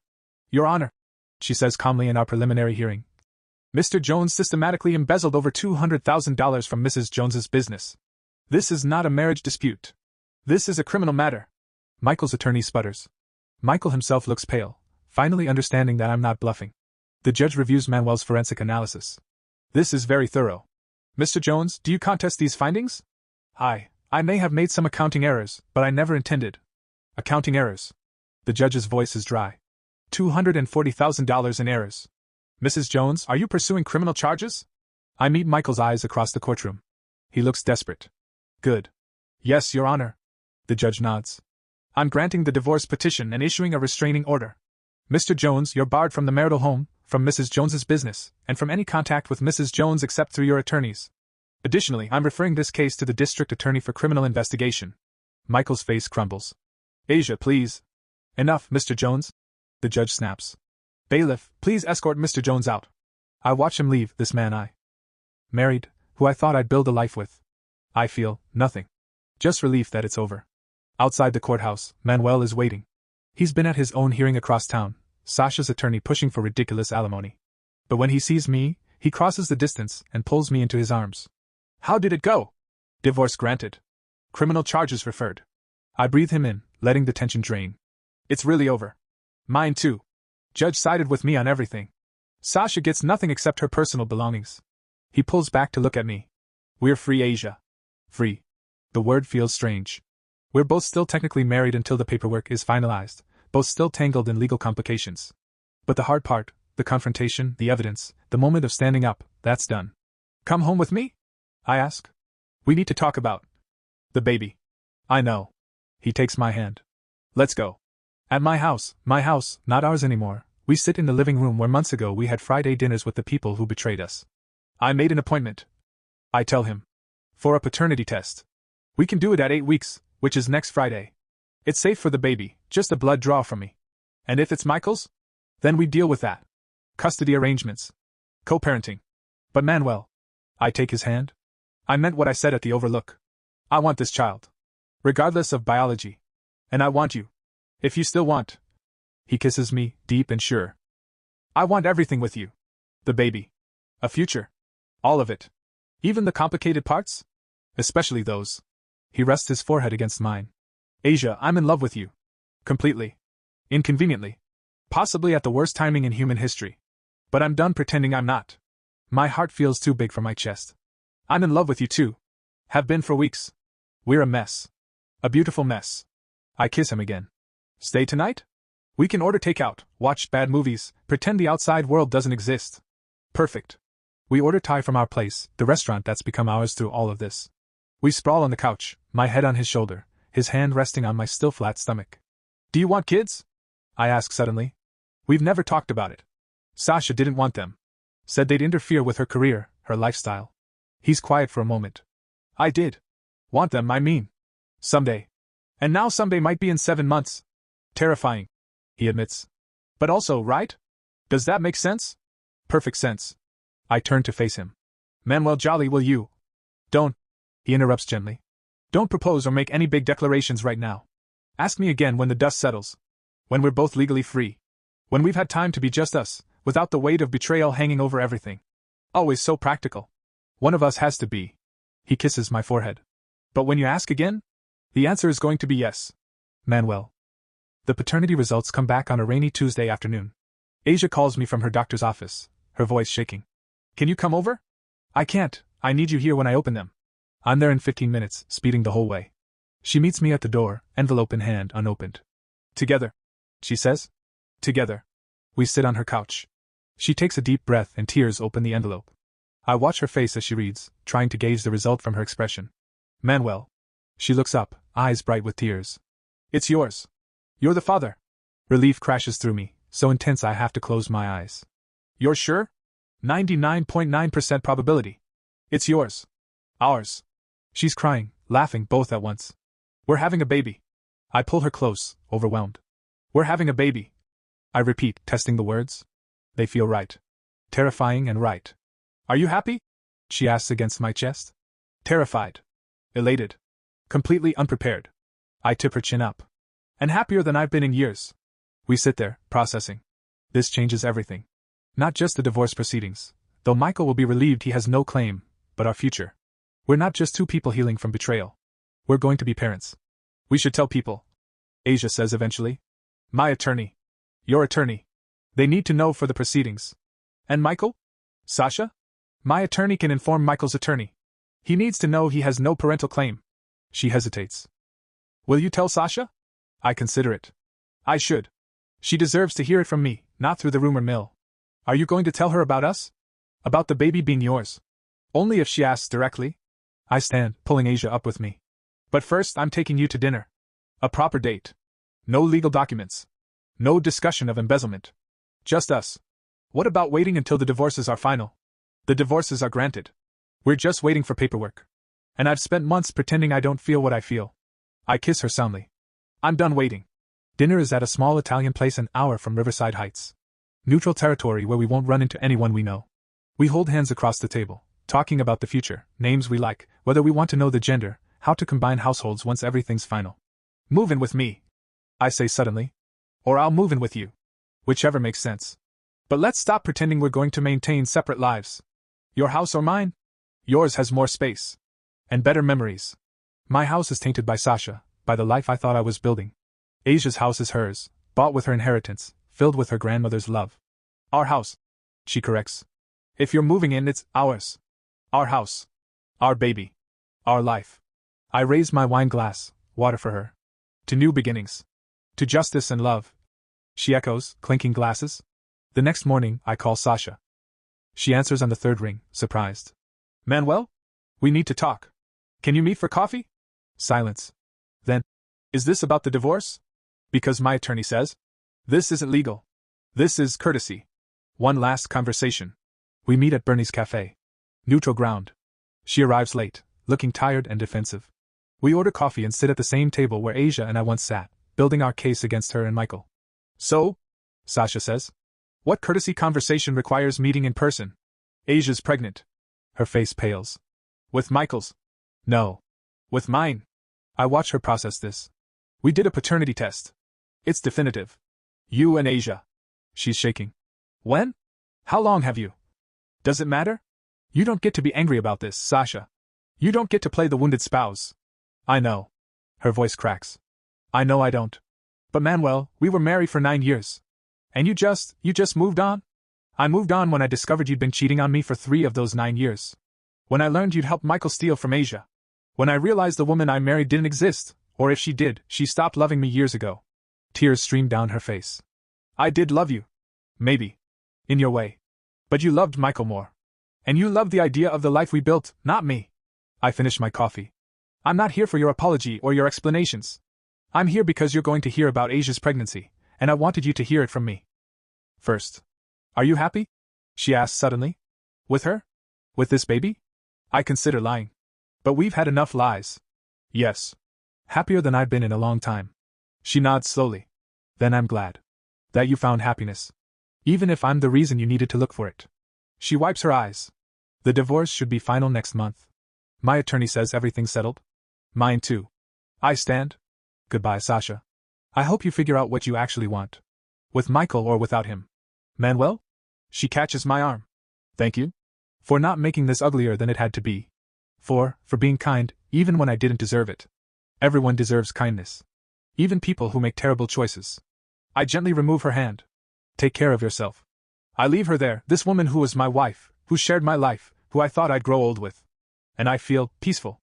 Your Honor, she says calmly in our preliminary hearing. Mr. Jones systematically embezzled over $200,000 from Mrs. Jones's business. This is not a marriage dispute. This is a criminal matter. Michael's attorney sputters. Michael himself looks pale, finally understanding that I'm not bluffing. The judge reviews Manuel's forensic analysis. This is very thorough. Mr. Jones, do you contest these findings? I may have made some accounting errors, but I never intended. Accounting errors. The judge's voice is dry. $240,000 in errors. Mrs. Jones, are you pursuing criminal charges? I meet Michael's eyes across the courtroom. He looks desperate. Good. Yes, Your Honor. The judge nods. I'm granting the divorce petition and issuing a restraining order. Mr. Jones, you're barred from the marital home, from Mrs. Jones's business, and from any contact with Mrs. Jones except through your attorneys. Additionally, I'm referring this case to the district attorney for criminal investigation. Michael's face crumbles. Asia, please. Enough, Mr. Jones. The judge snaps. Bailiff, please escort Mr. Jones out. I watch him leave, this man I married, who I thought I'd build a life with. I feel nothing. Just relief that it's over. Outside the courthouse, Manuel is waiting. He's been at his own hearing across town, Sasha's attorney pushing for ridiculous alimony. But when he sees me, he crosses the distance and pulls me into his arms. How did it go? Divorce granted. Criminal charges referred. I breathe him in, letting the tension drain. It's really over. Mine too. Judge sided with me on everything. Sasha gets nothing except her personal belongings. He pulls back to look at me. We're free, Asia. Free. The word feels strange. We're both still technically married until the paperwork is finalized, both still tangled in legal complications. But the hard part, the confrontation, the evidence, the moment of standing up, that's done. Come home with me? I ask. We need to talk about the baby. I know. He takes my hand. Let's go. At my house, not ours anymore, we sit in the living room where months ago we had Friday dinners with the people who betrayed us. I made an appointment. I tell him. For a paternity test. We can do it at 8 weeks, which is next Friday. It's safe for the baby, just a blood draw from me. And if it's Michael's? Then we deal with that. Custody arrangements. Co-parenting. But Manuel. I take his hand. I meant what I said at the Overlook. I want this child. Regardless of biology. And I want you. If you still want. He kisses me, deep and sure. I want everything with you. The baby. A future. All of it. Even the complicated parts? Especially those. He rests his forehead against mine. Asia, I'm in love with you. Completely. Inconveniently. Possibly at the worst timing in human history. But I'm done pretending I'm not. My heart feels too big for my chest. I'm in love with you too. Have been for weeks. We're a mess. A beautiful mess. I kiss him again. Stay tonight? We can order takeout, watch bad movies, pretend the outside world doesn't exist. Perfect. We order Thai from our place, the restaurant that's become ours through all of this. We sprawl on the couch, my head on his shoulder, his hand resting on my still flat stomach. Do you want kids? I asked suddenly. We've never talked about it. Sasha didn't want them. Said they'd interfere with her career, her lifestyle. He's quiet for a moment. I did. Want them, I mean. Someday. And now someday might be in 7 months. Terrifying. He admits. But also, right? Does that make sense? Perfect sense. I turn to face him. Manuel Jolly, will you? Don't. He interrupts gently. Don't propose or make any big declarations right now. Ask me again when the dust settles. When we're both legally free. When we've had time to be just us, without the weight of betrayal hanging over everything. Always so practical. One of us has to be. He kisses my forehead. But when you ask again? The answer is going to be yes. Manuel. The paternity results come back on a rainy Tuesday afternoon. Asia calls me from her doctor's office, her voice shaking. Can you come over? I can't, I need you here when I open them. I'm there in 15 minutes, speeding the whole way. She meets me at the door, envelope in hand, unopened. Together, she says. Together. We sit on her couch. She takes a deep breath and tears open the envelope. I watch her face as she reads, trying to gauge the result from her expression. Manuel. She looks up, eyes bright with tears. It's yours. You're the father. Relief crashes through me, so intense I have to close my eyes. You're sure? 99.9% probability. It's yours. Ours. She's crying, laughing, both at once. We're having a baby. I pull her close, overwhelmed. We're having a baby. I repeat, testing the words. They feel right. Terrifying and right. Are you happy? She asks against my chest. Terrified. Elated. Completely unprepared. I tip her chin up. And happier than I've been in years. We sit there, processing. This changes everything. Not just the divorce proceedings, though Michael will be relieved he has no claim, but our future. We're not just two people healing from betrayal. We're going to be parents. We should tell people. Asia says eventually. My attorney. Your attorney. They need to know for the proceedings. And Michael? Sasha? My attorney can inform Michael's attorney. He needs to know he has no parental claim. She hesitates. Will you tell Sasha? I consider it. I should. She deserves to hear it from me, not through the rumor mill. Are you going to tell her about us? About the baby being yours? Only if she asks directly. I stand, pulling Asia up with me. But first I'm taking you to dinner. A proper date. No legal documents. No discussion of embezzlement. Just us. What about waiting until the divorces are final? The divorces are granted. We're just waiting for paperwork. And I've spent months pretending I don't feel what I feel. I kiss her soundly. I'm done waiting. Dinner is at a small Italian place an hour from Riverside Heights. Neutral territory where we won't run into anyone we know. We hold hands across the table, talking about the future, names we like, whether we want to know the gender, how to combine households once everything's final. Move in with me, I say suddenly. Or I'll move in with you. Whichever makes sense. But let's stop pretending we're going to maintain separate lives. Your house or mine? Yours has more space. And better memories. My house is tainted by Sasha, by the life I thought I was building. Asia's house is hers, bought with her inheritance, filled with her grandmother's love. Our house, she corrects. If you're moving in, it's ours. Our house. Our baby. Our life. I raise my wine glass, water for her. To new beginnings. To justice and love. She echoes, clinking glasses. The next morning, I call Sasha. She answers on the third ring, surprised. Manuel? We need to talk. Can you meet for coffee? Silence. Then, is this about the divorce? Because my attorney says. This isn't legal. This is courtesy. One last conversation. We meet at Bernie's Cafe. Neutral ground. She arrives late, looking tired and defensive. We order coffee and sit at the same table where Asia and I once sat, building our case against her and Michael. So? Sasha says. What courtesy conversation requires meeting in person? Asia's pregnant. Her face pales. With Michael's? No. With mine. I watch her process this. We did a paternity test. It's definitive. You and Asia. She's shaking. When? How long have you? Does it matter? You don't get to be angry about this, Sasha. You don't get to play the wounded spouse. I know. Her voice cracks. I know I don't. But Manuel, we were married for 9 years. And you just moved on? I moved on when I discovered you'd been cheating on me for 3 of those 9 years. When I learned you'd helped Michael steal from Asia. When I realized the woman I married didn't exist, or if she did, she stopped loving me years ago. Tears streamed down her face. I did love you. Maybe. In your way. But you loved Michael more. And you loved the idea of the life we built, not me. I finished my coffee. I'm not here for your apology or your explanations. I'm here because you're going to hear about Asia's pregnancy, and I wanted you to hear it from me. First. Are you happy? She asked suddenly. With her? With this baby? I consider lying. But we've had enough lies. Yes. Happier than I've been in a long time. She nods slowly. Then I'm glad. That you found happiness. Even if I'm the reason you needed to look for it. She wipes her eyes. The divorce should be final next month. My attorney says everything's settled. Mine too. I stand. Goodbye, Sasha. I hope you figure out what you actually want. With Michael or without him. Manuel? She catches my arm. Thank you. For not making this uglier than it had to be. For being kind, even when I didn't deserve it. Everyone deserves kindness. Even people who make terrible choices. I gently remove her hand. Take care of yourself. I leave her there, this woman who was my wife, who shared my life, who I thought I'd grow old with. And I feel peaceful.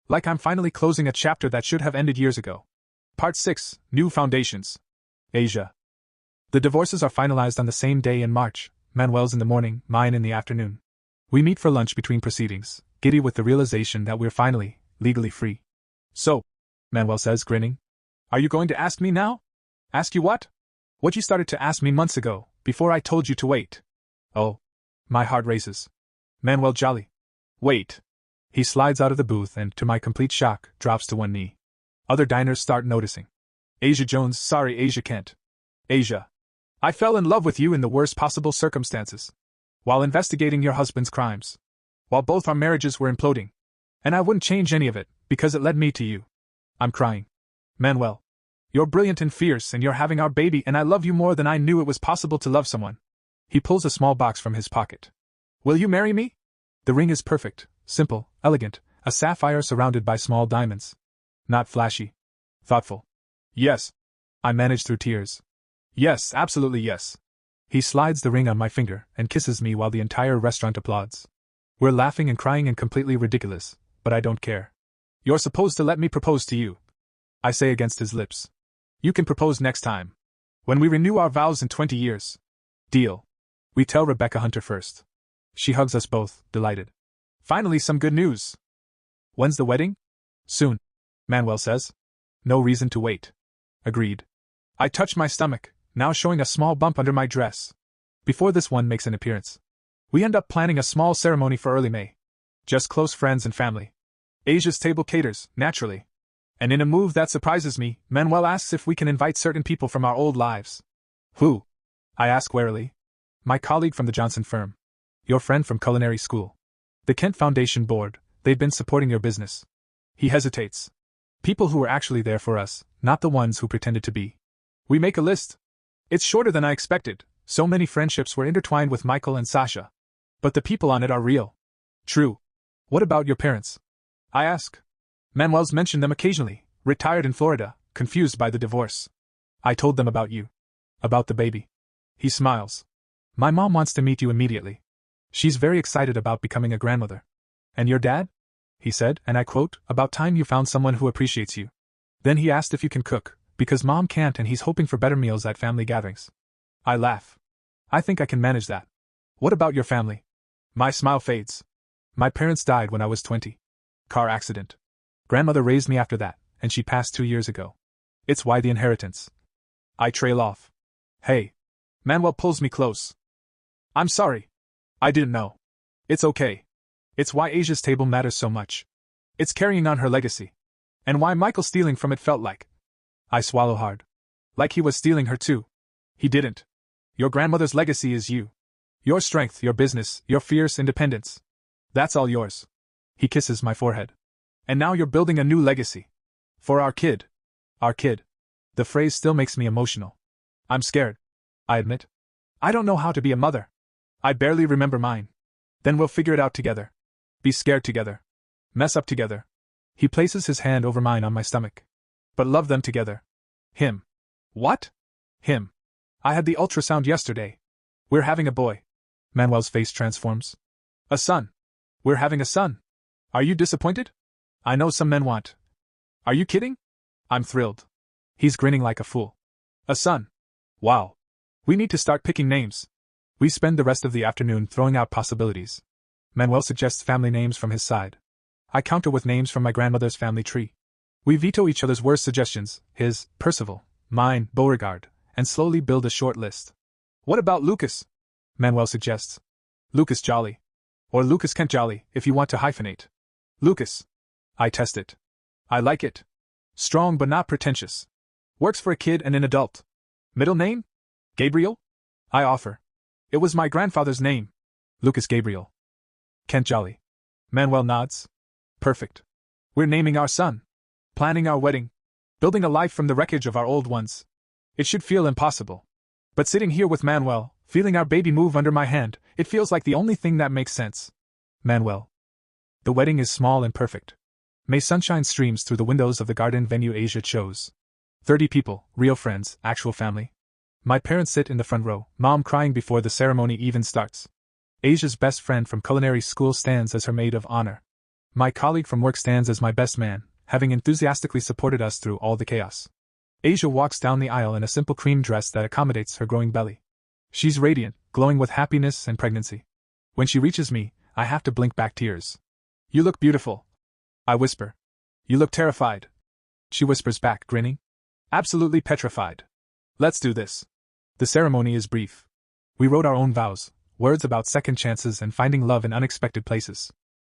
Like I'm finally closing a chapter that should have ended years ago. Part 6, New Foundations. Asia. The divorces are finalized on the same day in March, Manuel's in the morning, mine in the afternoon. We meet for lunch between proceedings, giddy with the realization that we're finally, legally free. So, Manuel says, grinning. Are you going to ask me now? Ask you what? What you started to ask me months ago, before I told you to wait. Oh. My heart races. Manuel Jolly. Wait. He slides out of the booth and, to my complete shock, drops to one knee. Other diners start noticing. Asia Jones, sorry Asia Kent. Asia. I fell in love with you in the worst possible circumstances. While investigating your husband's crimes. While both our marriages were imploding. And I wouldn't change any of it, because it led me to you. I'm crying. Manuel. You're brilliant and fierce and you're having our baby and I love you more than I knew it was possible to love someone. He pulls a small box from his pocket. Will you marry me? The ring is perfect, simple, elegant, a sapphire surrounded by small diamonds. Not flashy. Thoughtful. Yes. I manage through tears. Yes, absolutely yes. He slides the ring on my finger and kisses me while the entire restaurant applauds. We're laughing and crying and completely ridiculous, but I don't care. You're supposed to let me propose to you. I say against his lips. You can propose next time. When we renew our vows in 20 years. Deal. We tell Rebecca Hunter first. She hugs us both, delighted. Finally some good news. When's the wedding? Soon. Manuel says. No reason to wait. Agreed. I touch my stomach, now showing a small bump under my dress. Before this one makes an appearance. We end up planning a small ceremony for early May. Just close friends and family. Asia's table caters, naturally. And in a move that surprises me, Manuel asks if we can invite certain people from our old lives. Who? I ask warily. My colleague from the Johnson firm. Your friend from culinary school. The Kent Foundation board, they've been supporting your business. He hesitates. People who were actually there for us, not the ones who pretended to be. We make a list. It's shorter than I expected, so many friendships were intertwined with Michael and Sasha. But the people on it are real. True. What about your parents? I ask. Manuel's mentioned them occasionally, retired in Florida, confused by the divorce. I told them about you. About the baby. He smiles. My mom wants to meet you immediately. She's very excited about becoming a grandmother. And your dad? He said, and I quote, about time you found someone who appreciates you. Then he asked if you can cook, because mom can't and he's hoping for better meals at family gatherings. I laugh. I think I can manage that. What about your family? My smile fades. My parents died when I was 20. Car accident. Grandmother raised me after that, and she passed 2 years ago. It's why the inheritance. I trail off. Hey. Manuel pulls me close. I'm sorry. I didn't know. It's okay. It's why Asia's table matters so much. It's carrying on her legacy. And why Michael stealing from it felt like. I swallow hard. Like he was stealing her too. He didn't. Your grandmother's legacy is you. Your strength, your business, your fierce independence. That's all yours. He kisses my forehead. And now you're building a new legacy. For our kid. Our kid. The phrase still makes me emotional. I'm scared. I admit. I don't know how to be a mother. I barely remember mine. Then we'll figure it out together. Be scared together. Mess up together. He places his hand over mine on my stomach. But love them together. Him. What? Him. I had the ultrasound yesterday. We're having a boy. Manuel's face transforms. A son. We're having a son. Are you disappointed? I know some men want. Are you kidding? I'm thrilled. He's grinning like a fool. A son. Wow. We need to start picking names. We spend the rest of the afternoon throwing out possibilities. Manuel suggests family names from his side. I counter with names from my grandmother's family tree. We veto each other's worst suggestions, his, Percival, mine, Beauregard, and slowly build a short list. What about Lucas? Manuel suggests. Lucas Jolly. Or Lucas Kent Jolly, if you want to hyphenate. Lucas. I test it. I like it. Strong but not pretentious. Works for a kid and an adult. Middle name? Gabriel? I offer. It was my grandfather's name. Lucas Gabriel. Kent Jolly. Manuel nods. Perfect. We're naming our son. Planning our wedding. Building a life from the wreckage of our old ones. It should feel impossible. But sitting here with Manuel, feeling our baby move under my hand, it feels like the only thing that makes sense. Manuel. The wedding is small and perfect. May sunshine streams through the windows of the garden venue Asia chose. 30 people, real friends, actual family. My parents sit in the front row, mom crying before the ceremony even starts. Asia's best friend from culinary school stands as her maid of honor. My colleague from work stands as my best man, having enthusiastically supported us through all the chaos. Asia walks down the aisle in a simple cream dress that accommodates her growing belly. She's radiant, glowing with happiness and pregnancy. When she reaches me, I have to blink back tears. You look beautiful. I whisper. You look terrified. She whispers back, grinning. Absolutely petrified. Let's do this. The ceremony is brief. We wrote our own vows, words about second chances and finding love in unexpected places.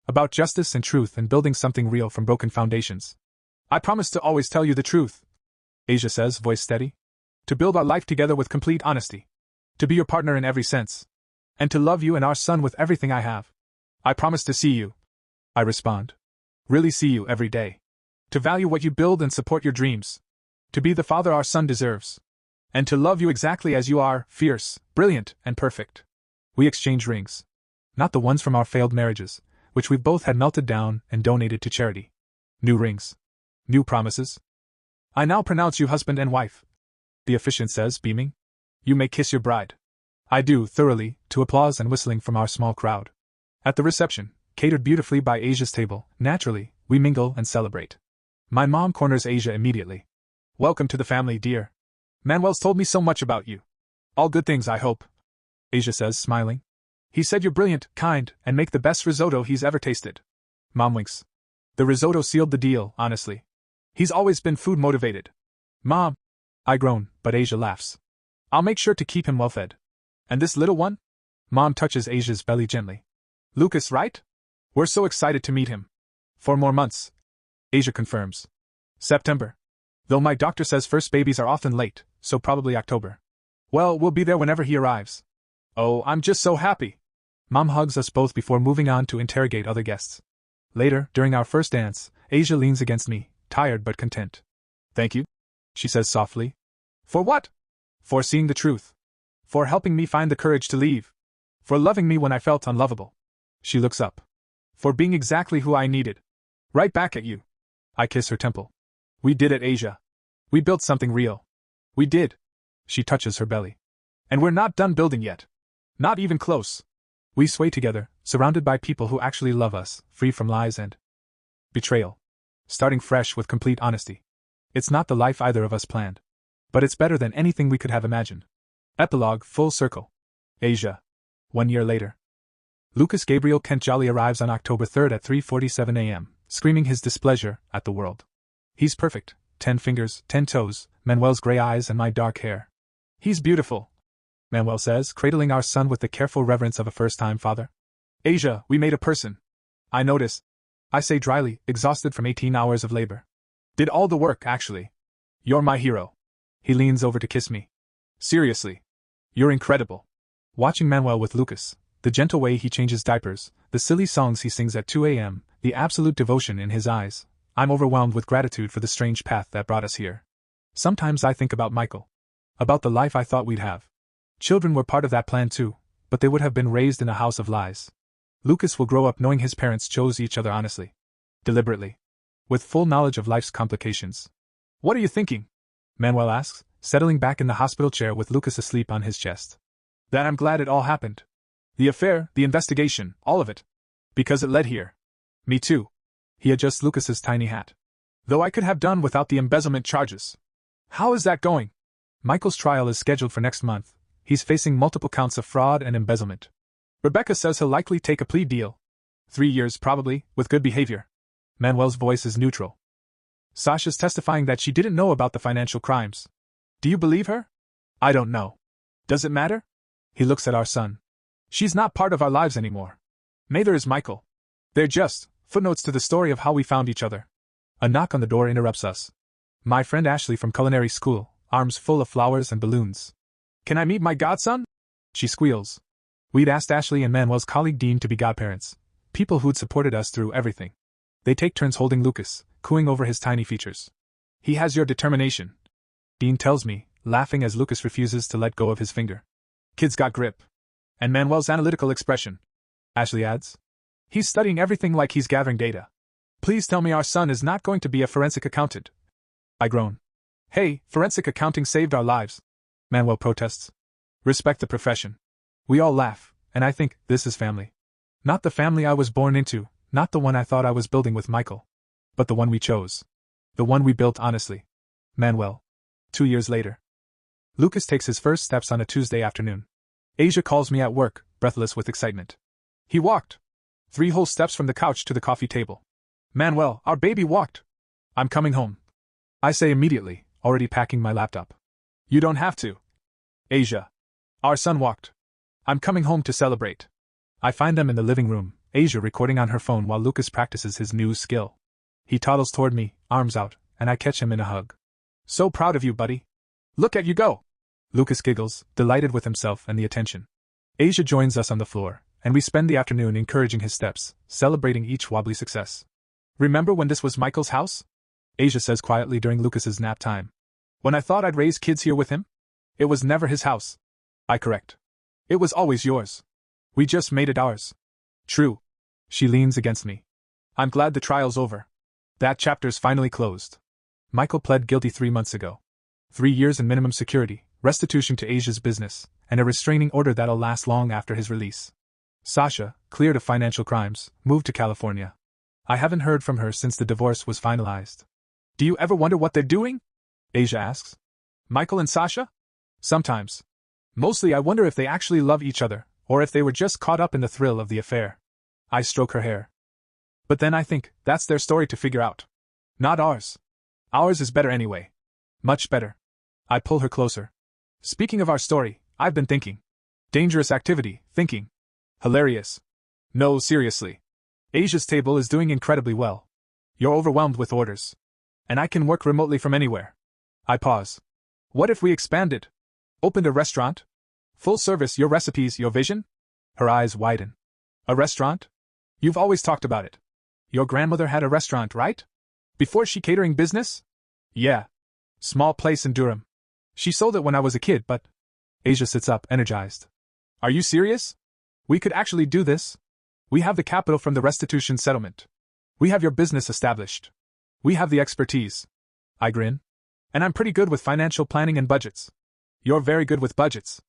About justice and truth and building something real from broken foundations. I promise to always tell you the truth, Asia says, voice steady. To build our life together with complete honesty. To be your partner in every sense. And to love you and our son with everything I have. I promise to see you. I respond. Really see you every day. To value what you build and support your dreams. To be the father our son deserves. And to love you exactly as you are, fierce, brilliant, and perfect. We exchange rings. Not the ones from our failed marriages, which we've both had melted down and donated to charity. New rings. New promises. I now pronounce you husband and wife. The officiant says, beaming. You may kiss your bride. I do, thoroughly, to applause and whistling from our small crowd. At the reception, catered beautifully by Asia's table, naturally, we mingle and celebrate. My mom corners Asia immediately. Welcome to the family, dear. Manuel's told me so much about you. All good things, I hope. Asia says, smiling. He said you're brilliant, kind, and make the best risotto he's ever tasted. Mom winks. The risotto sealed the deal, honestly. He's always been food motivated. Mom. I groan, but Asia laughs. I'll make sure to keep him well fed. And this little one? Mom touches Asia's belly gently. Lucas, right? We're so excited to meet him. 4 more months. Asia confirms. September. Though my doctor says first babies are often late, so probably October. Well, we'll be there whenever he arrives. Oh, I'm just so happy. Mom hugs us both before moving on to interrogate other guests. Later, during our first dance, Asia leans against me, tired but content. Thank you, she says softly. For what? For seeing the truth. For helping me find the courage to leave. For loving me when I felt unlovable. She looks up. For being exactly who I needed. Right back at you. I kiss her temple. We did it, Asia. We built something real. We did. She touches her belly. And we're not done building yet. Not even close. We sway together, surrounded by people who actually love us, free from lies and betrayal. Starting fresh with complete honesty. It's not the life either of us planned. But it's better than anything we could have imagined. Epilogue, full circle. Asia. 1 year later. Lucas Gabriel Kent Jolly arrives on October 3rd at 3:47 a.m., screaming his displeasure at the world. He's perfect, 10 fingers, 10 toes, Manuel's gray eyes and my dark hair. He's beautiful, Manuel says, cradling our son with the careful reverence of a first-time father. Asia, we made a person. I notice. I say dryly, exhausted from 18 hours of labor. Did all the work, actually. You're my hero. He leans over to kiss me. Seriously. You're incredible. Watching Manuel with Lucas, the gentle way he changes diapers, the silly songs he sings at 2 a.m., the absolute devotion in his eyes, I'm overwhelmed with gratitude for the strange path that brought us here. Sometimes I think about Michael. About the life I thought we'd have. Children were part of that plan too, but they would have been raised in a house of lies. Lucas will grow up knowing his parents chose each other honestly. Deliberately. With full knowledge of life's complications. What are you thinking? Manuel asks, settling back in the hospital chair with Lucas asleep on his chest. That I'm glad it all happened. The affair, the investigation, all of it. Because it led here. Me too. He adjusts Lucas's tiny hat. Though I could have done without the embezzlement charges. How is that going? Michael's trial is scheduled for next month. He's facing multiple counts of fraud and embezzlement. Rebecca says he'll likely take a plea deal. 3 years probably, with good behavior. Manuel's voice is neutral. Sasha's testifying that she didn't know about the financial crimes. Do you believe her? I don't know. Does it matter? He looks at our son. She's not part of our lives anymore. Neither is Michael. They're just footnotes to the story of how we found each other. A knock on the door interrupts us. My friend Ashley from culinary school, arms full of flowers and balloons. Can I meet my godson? She squeals. We'd asked Ashley and Manuel's colleague Dean to be godparents, people who'd supported us through everything. They take turns holding Lucas, cooing over his tiny features. He has your determination, Dean tells me, laughing as Lucas refuses to let go of his finger. Kid's got grip. And Manuel's analytical expression, Ashley adds. He's studying everything like he's gathering data. Please tell me our son is not going to be a forensic accountant. I groan. Hey, forensic accounting saved our lives, Manuel protests. Respect the profession. We all laugh, and I think this is family. Not the family I was born into, not the one I thought I was building with Michael. But the one we chose. The one we built honestly. Manuel. 2 years later. Lucas takes his first steps on a Tuesday afternoon. Asia calls me at work, breathless with excitement. He walked 3 whole steps from the couch to the coffee table. Manuel, our baby walked. I'm coming home. I say immediately, already packing my laptop. You don't have to. Asia. Our son walked. I'm coming home to celebrate. I find them in the living room, Asia recording on her phone while Lucas practices his new skill. He toddles toward me, arms out, and I catch him in a hug. So proud of you, buddy. Look at you go. Lucas giggles, delighted with himself and the attention. Asia joins us on the floor, and we spend the afternoon encouraging his steps, celebrating each wobbly success. Remember when this was Michael's house? Asia says quietly during Lucas's nap time. When I thought I'd raise kids here with him? It was never his house. I correct. It was always yours. We just made it ours. True. She leans against me. I'm glad the trial's over. That chapter's finally closed. Michael pled guilty 3 months ago. 3 years in minimum security, restitution to Asia's business, and a restraining order that'll last long after his release. Sasha, cleared of financial crimes, moved to California. I haven't heard from her since the divorce was finalized. Do you ever wonder what they're doing? Asia asks. Michael and Sasha? Sometimes. Mostly I wonder if they actually love each other, or if they were just caught up in the thrill of the affair. I stroke her hair. But then I think, that's their story to figure out. Not ours. Ours is better anyway. Much better. I pull her closer. Speaking of our story, I've been thinking. Dangerous activity, thinking. Hilarious. No, seriously. Asia's table is doing incredibly well. You're overwhelmed with orders. And I can work remotely from anywhere. I pause. What if we expanded? Opened a restaurant? Full service, your recipes, your vision? Her eyes widen. A restaurant? You've always talked about it. Your grandmother had a restaurant, right? Before she catering business? Yeah. Small place in Durham. She sold it when I was a kid, but... Asia sits up, energized. Are you serious? We could actually do this. We have the capital from the restitution settlement. We have your business established. We have the expertise. I grin. And I'm pretty good with financial planning and budgets. You're very good with budgets.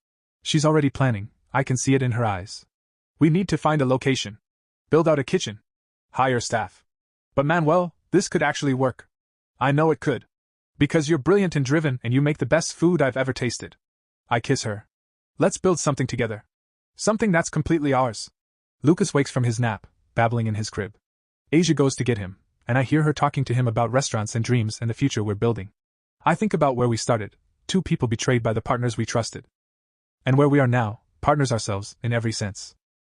She's already planning, I can see it in her eyes. We need to find a location. Build out a kitchen. Hire staff. But Manuel, this could actually work. I know it could. Because you're brilliant and driven and you make the best food I've ever tasted. I kiss her. Let's build something together. Something that's completely ours. Lucas wakes from his nap, babbling in his crib. Asia goes to get him, and I hear her talking to him about restaurants and dreams and the future we're building. I think about where we started, 2 people betrayed by the partners we trusted. And where we are now, partners ourselves, in every sense.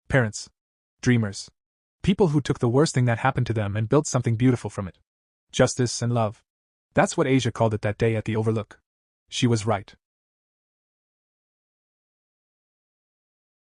Parents. Dreamers. People who took the worst thing that happened to them and built something beautiful from it. Justice and love. That's what Asia called it that day at the Overlook. She was right.